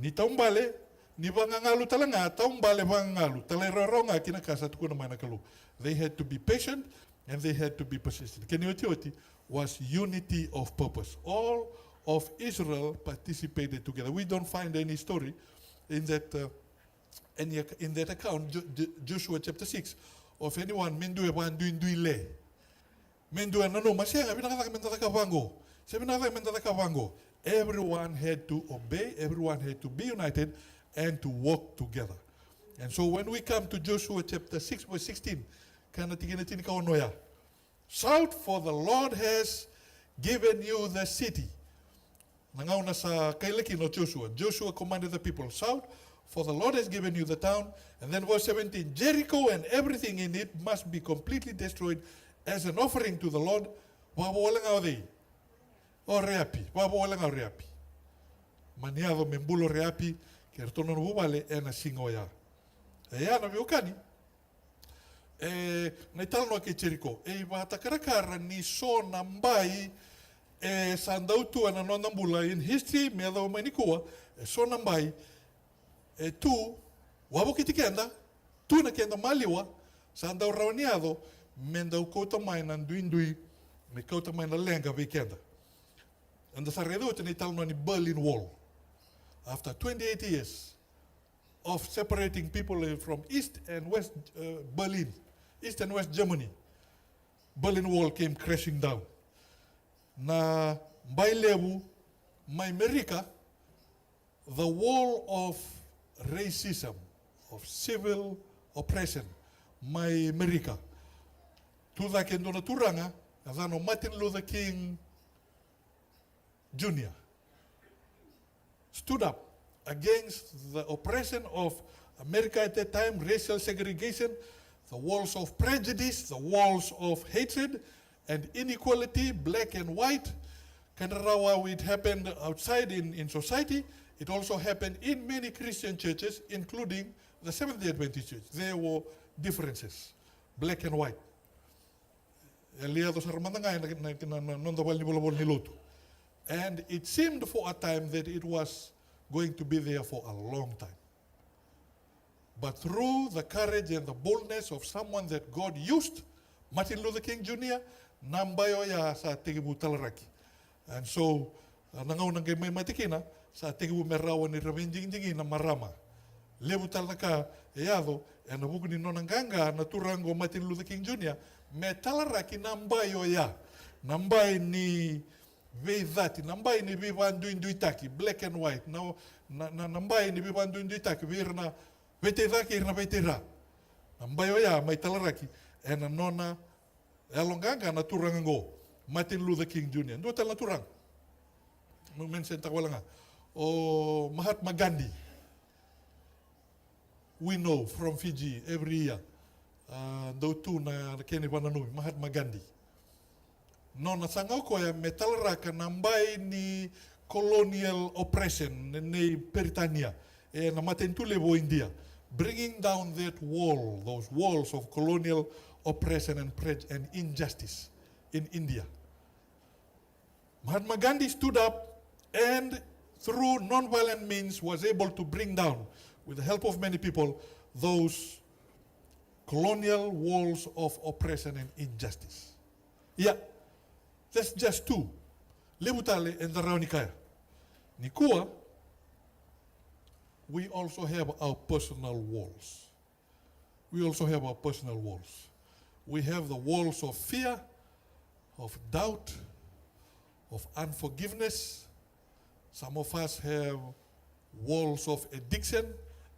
ni taumbale, ni bangangalu talanga, taumbale bangangalu, taleraronga kina kasa tukuna mai na kalau. They had to be patient and they had to be persistent. Kenioti was unity of purpose. All of Israel participated together. We don't find any story in that account, Joshua chapter 6, of anyone mendue wan duile. Mendue nano masenga binaka mentaka vango. Sebinaka mentaka vango. Everyone had to obey, everyone had to be united and to work together. And so when we come to Joshua chapter 6 verse 16, shout, for the Lord has given you the city. Nangauna sa kailaki no Joshua. Joshua commanded the people, shout, for the Lord has given you the town. And then verse 17, Jericho and everything in it must be completely destroyed as an offering to the Lord. Wawawalang away. O reapi, wawawalang aw reapi. Maniado membulo reapi, kertono no bubale ena singoya. Ya na viukani. Naitalo no ke Jericho. Watakarakara ni so nambai sandautu ana no nambula in history me da manikua so nambai tu wabo kitikenda tu na kenda maliwa sandau rauniado mendau kota mai na duindui me kota mai na lenga weekenda. And the saredo te naitalo no ni Berlin Wall. After 28 years of separating people from East and West Berlin, East and West Germany, Berlin Wall came crashing down. Na Bailebu, my America, the wall of racism, of civil oppression, my America. Tuda kendo na turanga, azano Martin Luther King Jr. stood up against the oppression of America at that time, racial segregation, the walls of prejudice, the walls of hatred and inequality, black and white. Kanarawa, it happened outside in society. It also happened in many Christian churches, including the Seventh-day Adventist Church. There were differences, black and white. And it seemed for a time that it was going to be there for a long time. But through the courage and the boldness of someone that God used, Martin Luther King Jr., nambayo ya sa tigibu talaraki. And so, nangaw nang may matikina, sa tigibu merawa ni raminjing na marama. Lebu talaka eyado, and nabugo ni nonanganga na turango Martin Luther King Jr., me talaraki nambayo ya. Nambay ni veidati, nambay ni vivandu induitaki, black and white. Nambay ni vivandu induitaki, virna veteidaki, irna veteira. Nambayo ya, may talaraki, and nona elonganga na turango Martin Luther King Jr. Ndo tal na turang. Mention takwala nga. O Mahatma Gandhi. We know from Fiji every year. Ndo tu na keni pananui Mahatma Gandhi. No na sangaw ko ya metal raka nambay ni colonial oppression ni Britania e na matentule bo India, bringing down that wall, those walls of colonial oppression and injustice in India. Mahatma Gandhi stood up and through non-violent means was able to bring down, with the help of many people, those colonial walls of oppression and injustice. Yeah, that's just two. Lebutale and the Raunikaya. Nikua, we also have our personal walls. We also have our personal walls. We have the walls of fear, of doubt, of unforgiveness. Some of us have walls of addiction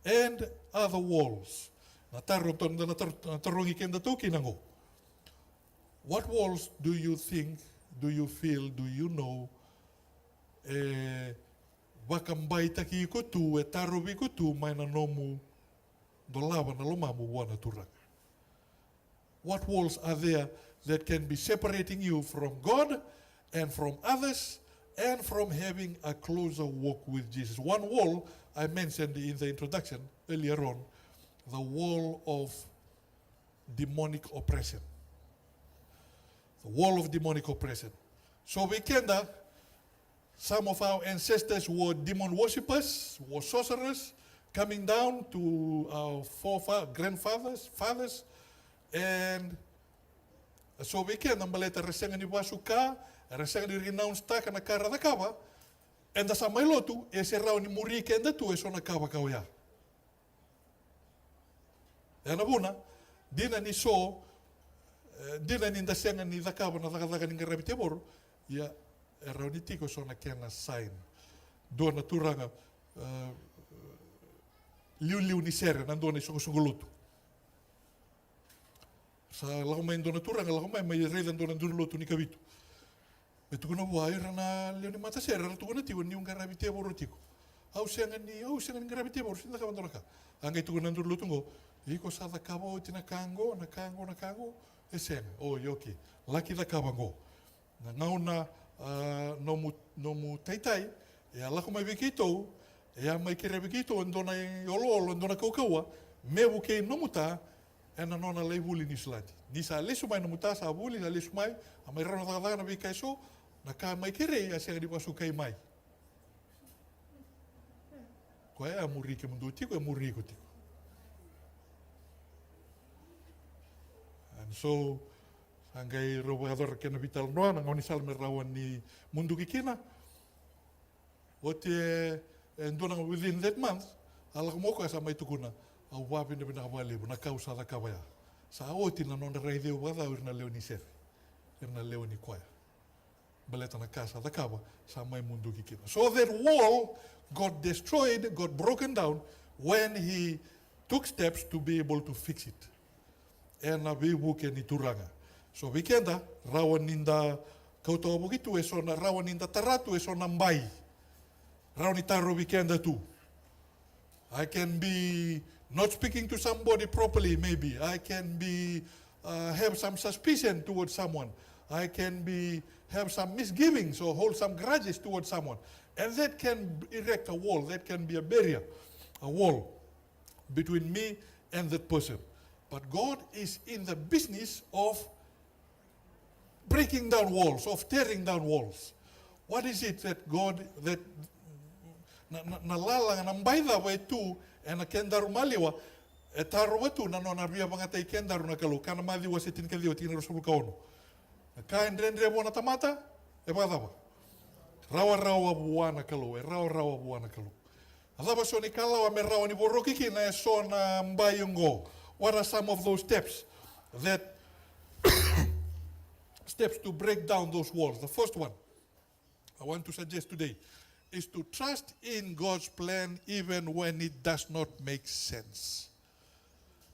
and other walls. Na tarong ikenda toki nango. What walls do you think, do you feel, do you know, wakambai taki ko tu, tarovi ko tu, mai na nomu, do lava na lomamu wana turanga? What walls are there that can be separating you from God and from others and from having a closer walk with Jesus? One wall I mentioned in the introduction earlier on, the wall of demonic oppression. The wall of demonic oppression. So we can some of our ancestors were demon worshippers, were sorcerers, coming down to our grandfathers, fathers, and so we can baleta resenga ni wasuka, resenga ni renounce ta kana kara da kawa, and the samailotu ese rao ni muri kenda tu eso na kawa kawaya. Yana buna, dina ni so, dina ni ndasenga ni da kawa na daga ni ngarabite boro, ya rao ni tiko so na kena sign. Do na turanga liu ni sere nando ni songolutu. Sa lau mai ndona turanga, lau mai reida ndona ndurlotu ni kavitu. Betu kuna wai rana leo ni mata sera, tu kuna tiwa ni ungarabite boro tiko. Au senga ni ngarabite boro, sinda kawa ndona ka. Angai tu kuna ndurlotu ngo, iko sa da kawa o tina kango, na kango, e senga. Oh, yoki, laki da kawa ngo. Na ngauna nomu taitai, e alako mai vikito, e a mai kere vikito, ndona olo, ndona kaukaua, mewu kei nomuta, en dan nona lei wuli ni slati. Ni sa lesu mai no muta sa wuli na lesu mai, a mai rano daga na kai so, na ka mai kere a sega di wasu kai mai. Ko e a muri ke mundu tiko e muri ko tiko. And so angai roboador ke na vital noa na ngoni sal me rawan ni mundu kikina. What ndona within that month, ala moko sa mai tukuna. Au wapi na bina wale na kausa da kawaya. Sa oti na non reide wada urna leoni ser. Urna leoni kwaya. Baleta na casa da kawa sa mai mundu kikina. So that wall got destroyed, got broken down when he took steps to be able to fix it. And na we buke ni turanga. So weekenda rawan ninda kauto bukitu eso na rawan ninda taratu eso na mbai. Rawan ni taro weekenda tu. I can be not speaking to somebody properly, maybe. I can be have some suspicion towards someone. I can have some misgivings or hold some grudges towards someone. And that can erect a wall. That can be a barrier, a wall between me and that person. But God is in the business of breaking down walls, of tearing down walls. What is it that God, that nalalang nambayda way tu, and a kendaru maliwa, e taro watu na nona ria bangata I kendaru na kalu, kana madhi wasitin kadio tina rosabu kaono. Ka endrendre bona tamata, e bagdaba. Rawa buana kalu, e rawa buana kalu. Adaba so ni kalawa me rawa ni borokiki na e so na mbayungo. What are some of those steps steps to break down those walls? The first one I want to suggest today is to trust in God's plan even when it does not make sense.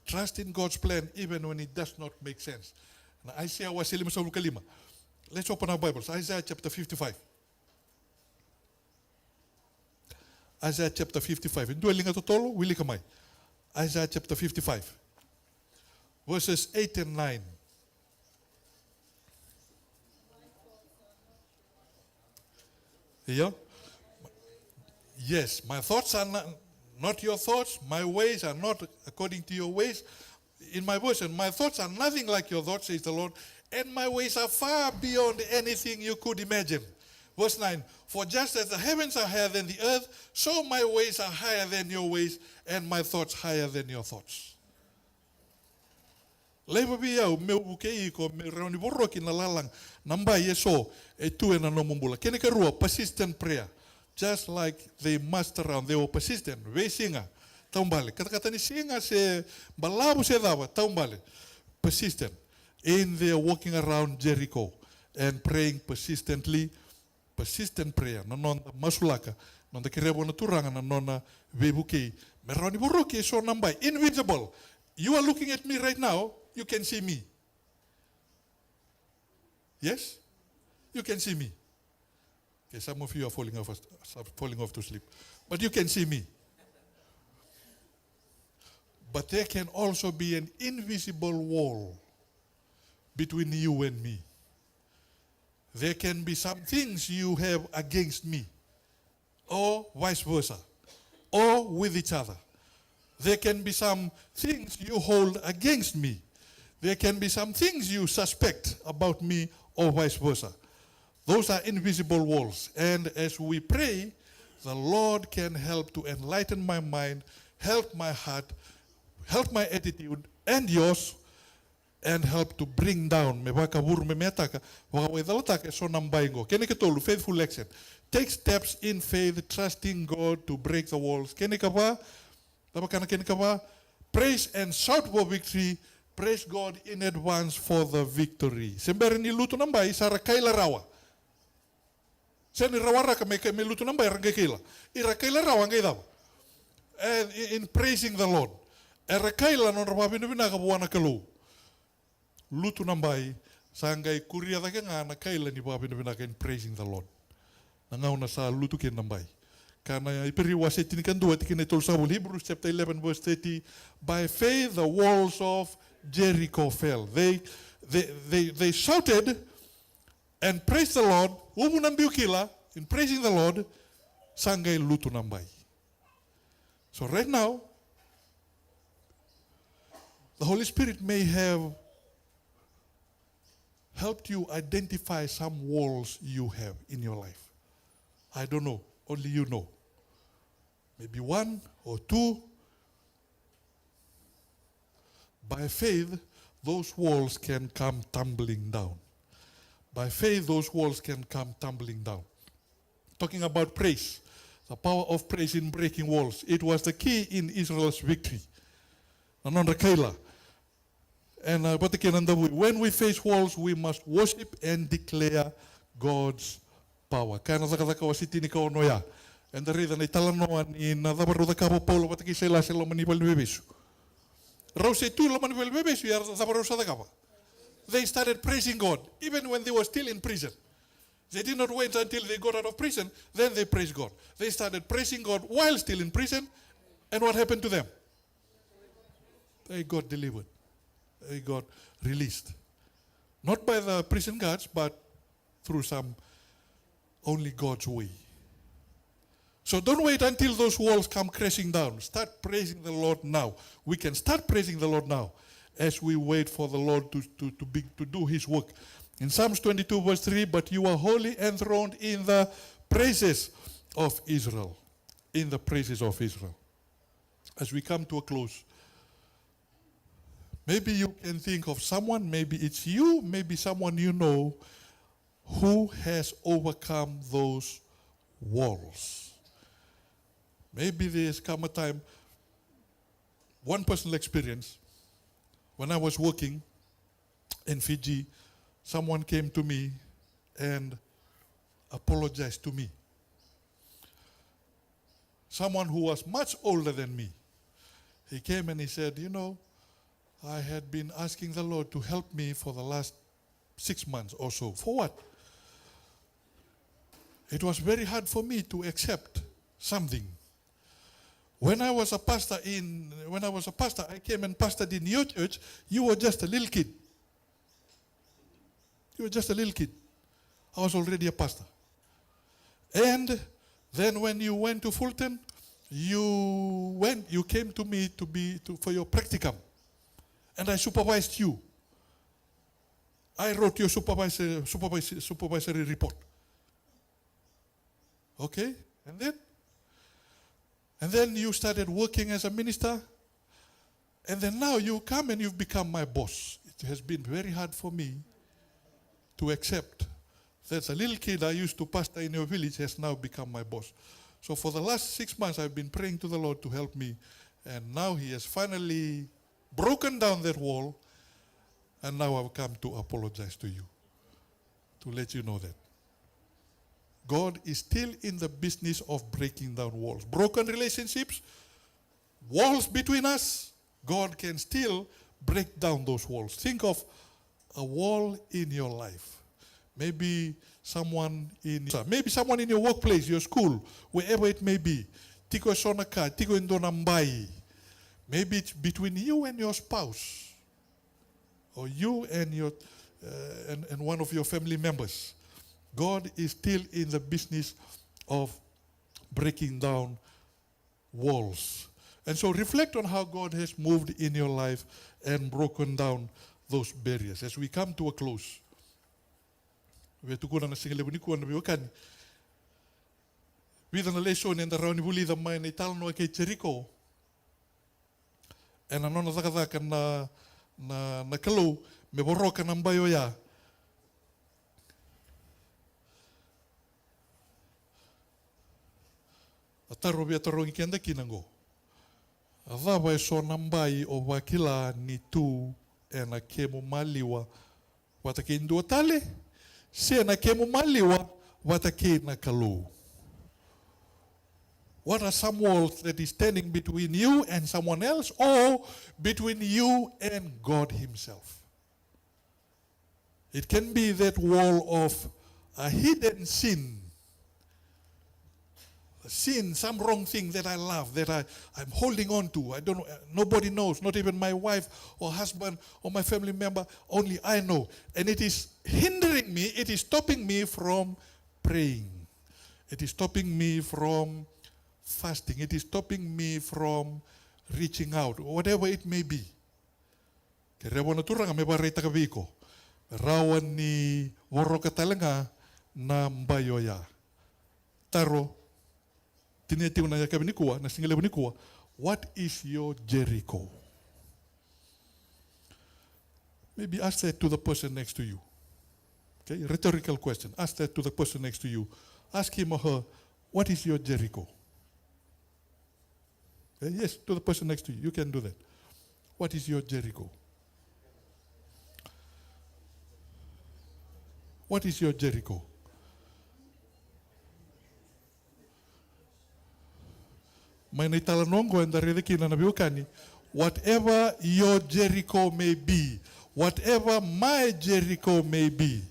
Trust in God's plan even when it does not make sense. Now, Isaiah wasili masabu kalima. Let's open our Bibles. Isaiah chapter 55. Isaiah chapter 55. Indua linga totolo, wili kamai. Isaiah chapter 55. Verses 8 and 9. Yeah? Yes, my thoughts are not your thoughts. My ways are not according to your ways. In my version, my thoughts are nothing like your thoughts, says the Lord, and my ways are far beyond anything you could imagine. Verse 9, for just as the heavens are higher than the earth, so my ways are higher than your ways, and my thoughts higher than your thoughts. Leiva biau meu bukei ko me rauni borroki na lalang namba yeso e tu e na nomumbula. Kene ka rua, persistent prayer. Just like they muster around, they were persistent. Ve singa, taumbale. Kata-kata ni singa se balabu se dava, taumbale. Persistent. In their walking around Jericho and praying persistently, persistent prayer. Na nonda masulaka, nonda kirebo na turanga na nona ve bukei. Me rauni borroki so nambai, invisible. You are looking at me right now, you can see me. Yes? You can see me. Okay, some of you are falling off to sleep. But you can see me. But there can also be an invisible wall between you and me. There can be some things you have against me, or vice versa, or with each other. There can be some things you hold against me. There can be some things you suspect about me, or vice versa. Those are invisible walls. And as we pray, the Lord can help to enlighten my mind, help my heart, help my attitude and yours, and help to bring down me waka wur me metaka waka wedalataka so nambaingo kene ketolu faithful action. Take steps in faith, trusting God to break the walls. Kene kapa tabakana kene kapa praise and shout for victory. Praise God in advance for the victory. Sembere ni lutu nambai sara kaila rawa. Seni rawara ka me lutu nambai ranga kaila. Ira kaila rawa ngai dawa. And in praising the Lord. Era kaila non rababinu binaga buana kalu. Lutu nambai sangai kuria da ngana kaila ni babinu binaga in praising the Lord. Nangauna sa lutu ken nambai. Kana iperi wasetini kan dua tikine tol sabul Hebrews chapter 11 verse 30. By faith the walls of Jericho fell. They shouted and praised the Lord. Umunambiukila in praising the Lord sangai lutu nambai. So right now, the Holy Spirit may have helped you identify some walls you have in your life. I don't know, only you know. Maybe one or two. By faith, those walls can come tumbling down. By faith, those walls can come tumbling down. Talking about praise, the power of praise in breaking walls. It was the key in Israel's victory. Ananda Kaila. And when we face walls, we must worship and declare God's power. Kana zaka wasitini ka onoya. And the reason I tell no one in the Baruda Cabo Polo, what is a selo manipul bebesu. Rose tu lo manipul bebesu, yar Zabarosa da Cabo. They started praising God, even when they were still in prison. They did not wait until they got out of prison, then they praised God. They started praising God while still in prison, and what happened to them? They got delivered. They got released. Not by the prison guards, but through some only God's way. So don't wait until those walls come crashing down. Start praising the Lord now. We can start praising the Lord now as we wait for the Lord to do His work. In Psalms 22 verse 3, but you are wholly enthroned in the praises of Israel. In the praises of Israel. As we come to a close, maybe you can think of someone, maybe it's you, maybe someone you know who has overcome those walls. Maybe there's come a time, one personal experience, when I was working in Fiji, someone came to me and apologized to me. Someone who was much older than me. He came and he said, you know, I had been asking the Lord to help me for the last 6 months or so. For what? It was very hard for me to accept something. When I was a pastor, I came and pastored in your church. You were just a little kid. You were just a little kid. I was already a pastor. And then when you went to Fulton, you came to me for your practicum. And I supervised you. I wrote your supervisory report. Okay? And then you started working as a minister. And then now you come and you've become my boss. It has been very hard for me to accept that a little kid I used to pastor in your village has now become my boss. So for the last 6 months I've been praying to the Lord to help me. And now He has finally broken down that wall. And now I've come to apologize to you. To let you know that. God is still in the business of breaking down walls. Broken relationships, walls between us, God can still break down those walls. Think of a wall in your life. Maybe someone in your workplace, your school, wherever it may be. Tiko sonaka, tiko indonambai. Maybe it's between you and your spouse, or you and your and one of your family members. God is still in the business of breaking down walls. And so reflect on how God has moved in your life and broken down those barriers. As we come to a close, we tukuna na singile buni kuan biwakan. With an lesson in the round buli the mine ital no ke Jericho. And anona zakazaka na kalo me boroka na mbayo ya. Ataro bia taro ngikenda kinango. Avava e so nambai o wakila ni tu e na kemu maliwa watake indua tale se na kemu maliwa watake na kalu. What are some walls that is standing between you and someone else, or between you and God himself? It can be that wall of a hidden sin, some wrong thing that I love, that I'm holding on to. I don't know, nobody knows, not even my wife or husband or my family member, only I know. And it is hindering me, it is stopping me from praying. It is stopping me from fasting. It is stopping me from reaching out, whatever it may be. Kaya turanga me ba reita kabiko. Rawan ni woro katalanga na mbayoya. Taro tinetiu na yakabinikua na singile bunikua. What is your Jericho? Maybe ask that to the person next to you. Okay, rhetorical question. Ask that to the person next to you. Ask him or her, what is your Jericho? Okay, yes, to the person next to you. You can do that. What is your Jericho? What is your Jericho? May talanongo and the redekina na biukani. Whatever your Jericho may be, whatever my Jericho may be,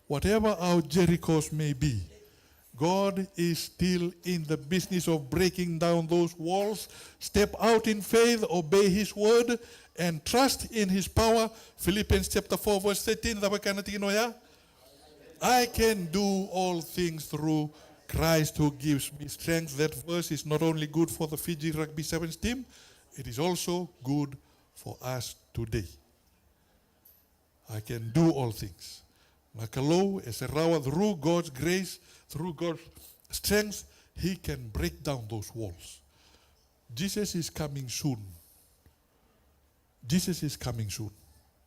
whatever our Jerichos may be, God is still in the business of breaking down those walls. Step out in faith, obey his word, and trust in his power. Philippians chapter 4 verse 13. I can do all things through Christ who gives me strength. That verse is not only good for the Fiji Rugby Sevens team, it is also good for us today. I can do all things. Makalo eserawa through God's grace, through God's strength, he can break down those walls. Jesus is coming soon. Jesus is coming soon.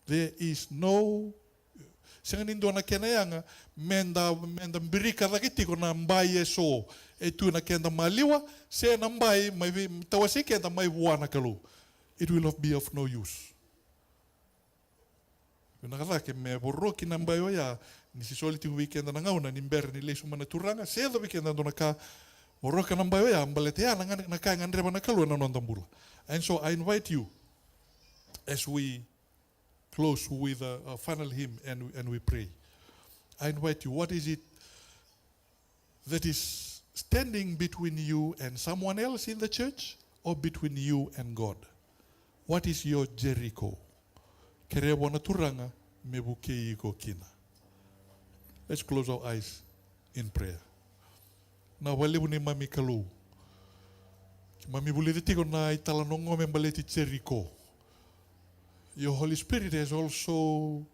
There is no sanganindo na kenayanga menda mbirika rakiti ko na mbaye so etu na kenda maliwa se na mbaye mai tawasi kenda mai buana kalu. It will not be of no use. Nakatake me boroki na mbayo ya ni si soliti weekend na ngauna ni mber ni lesu mana turanga se do weekend na naka boroka na mbayo ya mbalete ya na ka ngandre na kalu na nondambula. And so I invite you as we close with a final hymn and we pray. I invite you, what is it that is standing between you and someone else in the church or between you and God? What is your Jericho? Kere wana turanga mebuke iko kina. Let's close our eyes in prayer. Na wale buni mami kalu. Mami buli tiko na italanongo membaleti Jericho. Your Holy Spirit has also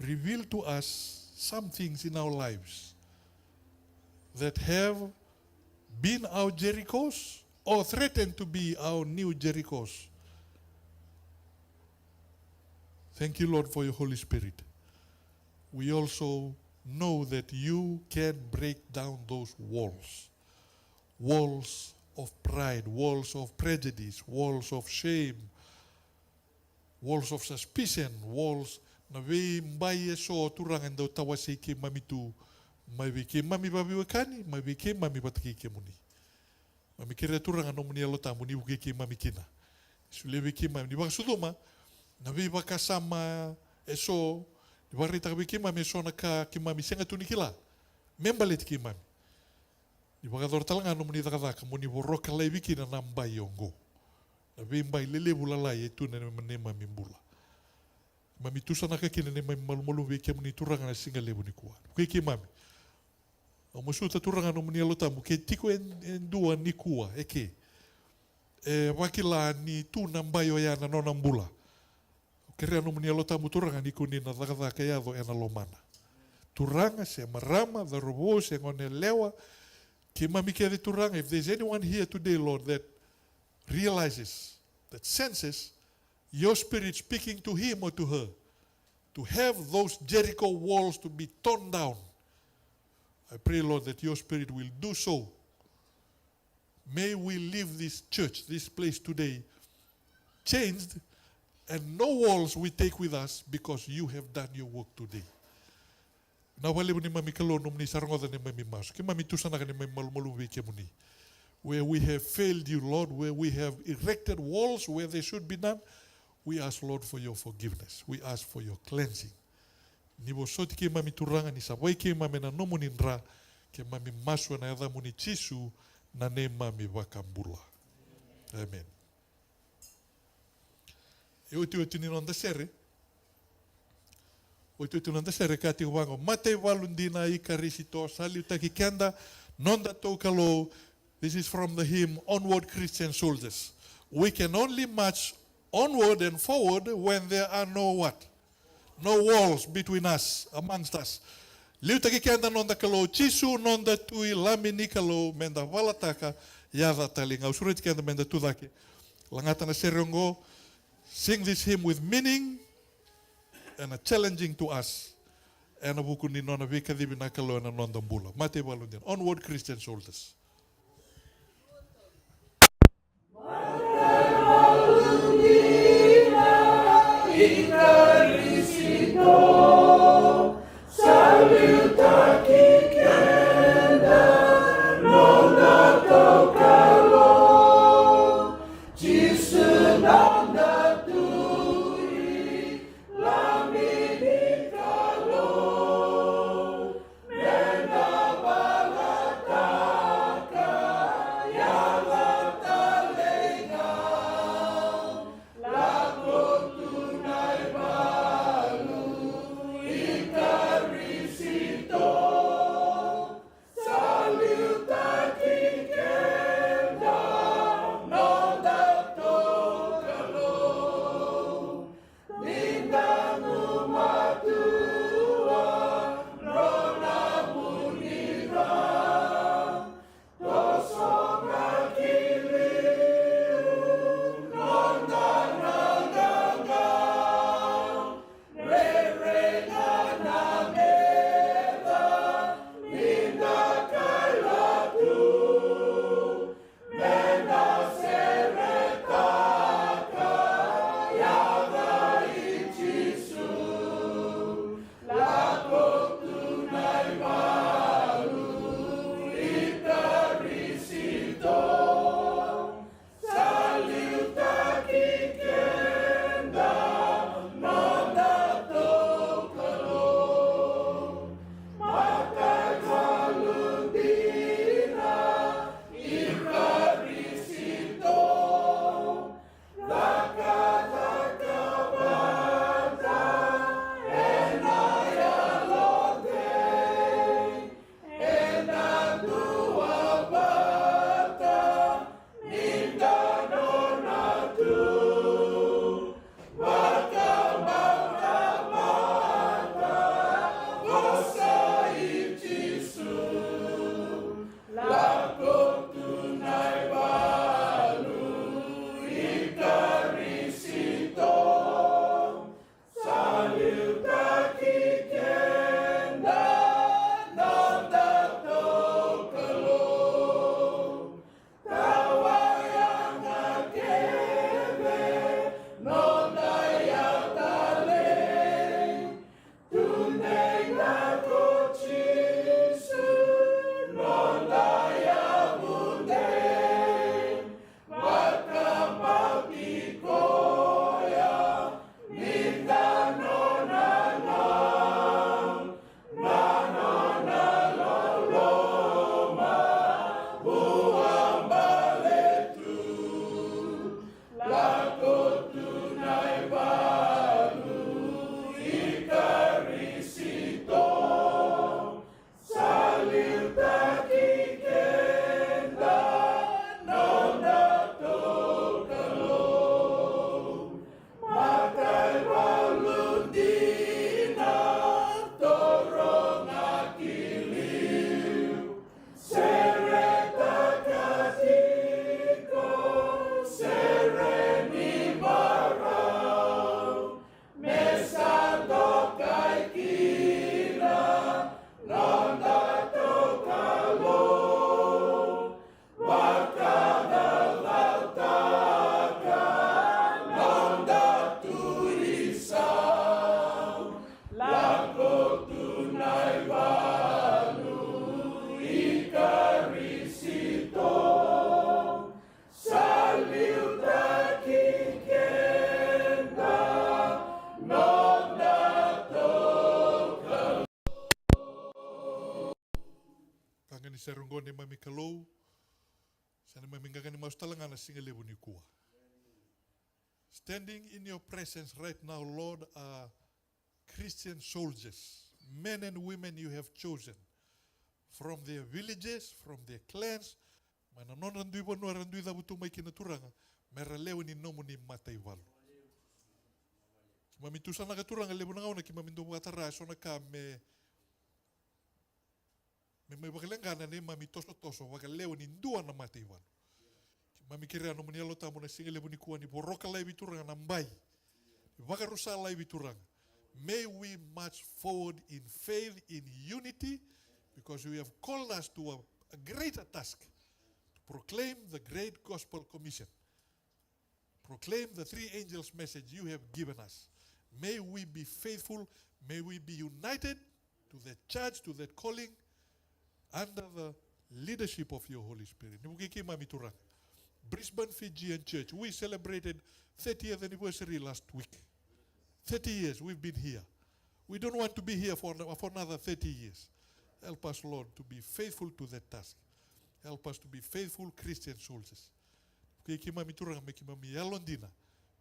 revealed to us some things in our lives that have been our Jerichos or threatened to be our new Jerichos. Thank you, Lord, for your Holy Spirit. We also know that you can break down those walls. Walls of pride, walls of prejudice, walls of shame, walls of suspicion, walls na we mbaye so turang ando tawasi ki mami tu mai ke mami babi wakani mai ke mami bataki ke muni mami kira turang ano muni alota muni uke ke mami kina Sule wiki mami. Di baka suduma, na vi baka sama eso, di baka rita wiki mami so na ka ki mami senga tuni kila. Membalet ki mami. Di baka dor talanga no muni daka muni boroka lai wiki na nambai yongo. Na vi mbai lele bulala ye tu na menema mimbula. Mami tu sana kaki na mami malu wiki muni turanga na singa lebu ni kuwa. Wiki mami. O masuta turanga no muni alotamu ke tiko en dua ni kuwa eke. Wakila ni tu nambayo ya na nona mbula. Kerea no muni alotamu turanga ni kuni na daka yado ena lomana. Turanga se marama, the robo se ngone lewa. Ki mami ke de turanga, if there's anyone here today, Lord, that realizes, that senses your spirit speaking to him or to her, to have those Jericho walls to be torn down, I pray, Lord, that your spirit will do so. May we leave this church, this place today, changed, and no walls we take with us because you have done your work today. Na wale ni mami kalono mni sarangoda ni mami maso. Ki mami tusana ka ni mami malu wiki muni. Where we have failed you, Lord, where we have erected walls where they should be done, we ask, Lord, for your forgiveness. We ask for your cleansing. Ni bosoti ki mami turanga ni saboi ki mami na nomu nindra ki mami maso na yada muni chisu na ne mami wakambula. Amen. E oti ni nonda sere. Oti nonda sere kati wango. Mate walundina I karisito sali utaki kenda nonda tokalo. This is from the hymn, Onward Christian Soldiers. We can only march onward and forward when there are no what? No walls between us, amongst us. Liutaki kenda nonda kalo, chisu nonda tui lamini kalo, menda walataka, yada talinga. Usuriti kenda menda tudaki. Langatana serongo, sing this hymn with meaning and a challenging to us. And a buku ni nona vika dibi nakalo and a nonda mbula. Mate walundin. Onward Christian Soldiers. Cristo Angani sarungone mami kalou. Sana mami ngagani maustalangana singa lebu ni kua. Standing in your presence right now, Lord, are Christian soldiers, men and women you have chosen from their villages, from their clans. Mana non randui wanu randui da butu mai kina turanga, mera leo ni nomu ni matai walu. Ki mami tusana ka turanga lebu na ngauna ki mami ndomu atara sona ka me mai wakalengana ne mami toso waka leo ni ndua na matai walu. Mami kira no muni alota muna singa lebu ni kuwa ni boroka lai bituranga na mbai. Waka rusa lai bituranga. May we march forward in faith, in unity, because you have called us to a greater task, to proclaim the great gospel commission. Proclaim the three angels' message you have given us. May we be faithful, may we be united to that charge, to that calling, under the leadership of your Holy Spirit. Nibukiki mami turanga. Brisbane Fijian Church, we celebrated 30th anniversary last week. 30 years we've been here. We don't want to be here for another 30 years. Help us, Lord, to be faithful to that task. Help us to be faithful Christian soldiers. Kima mituranga me kima mi yalondina.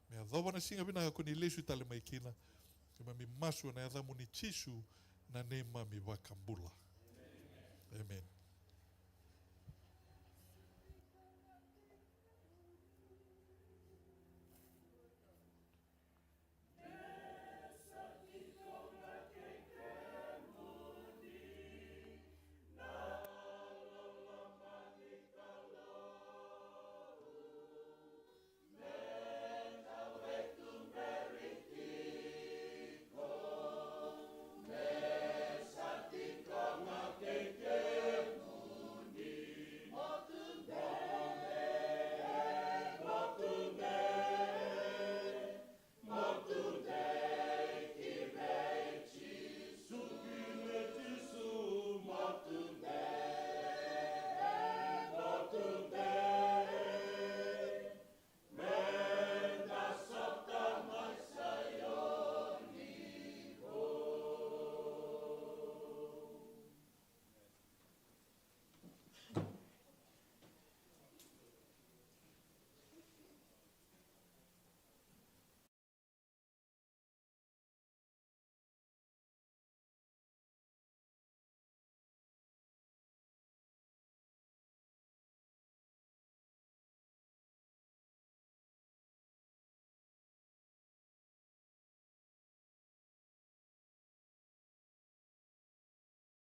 Me adhoba na singa bina ko ni lesu tale mai kina. Kima mi masu na yadhamu ni chisu na nema mi wakambula.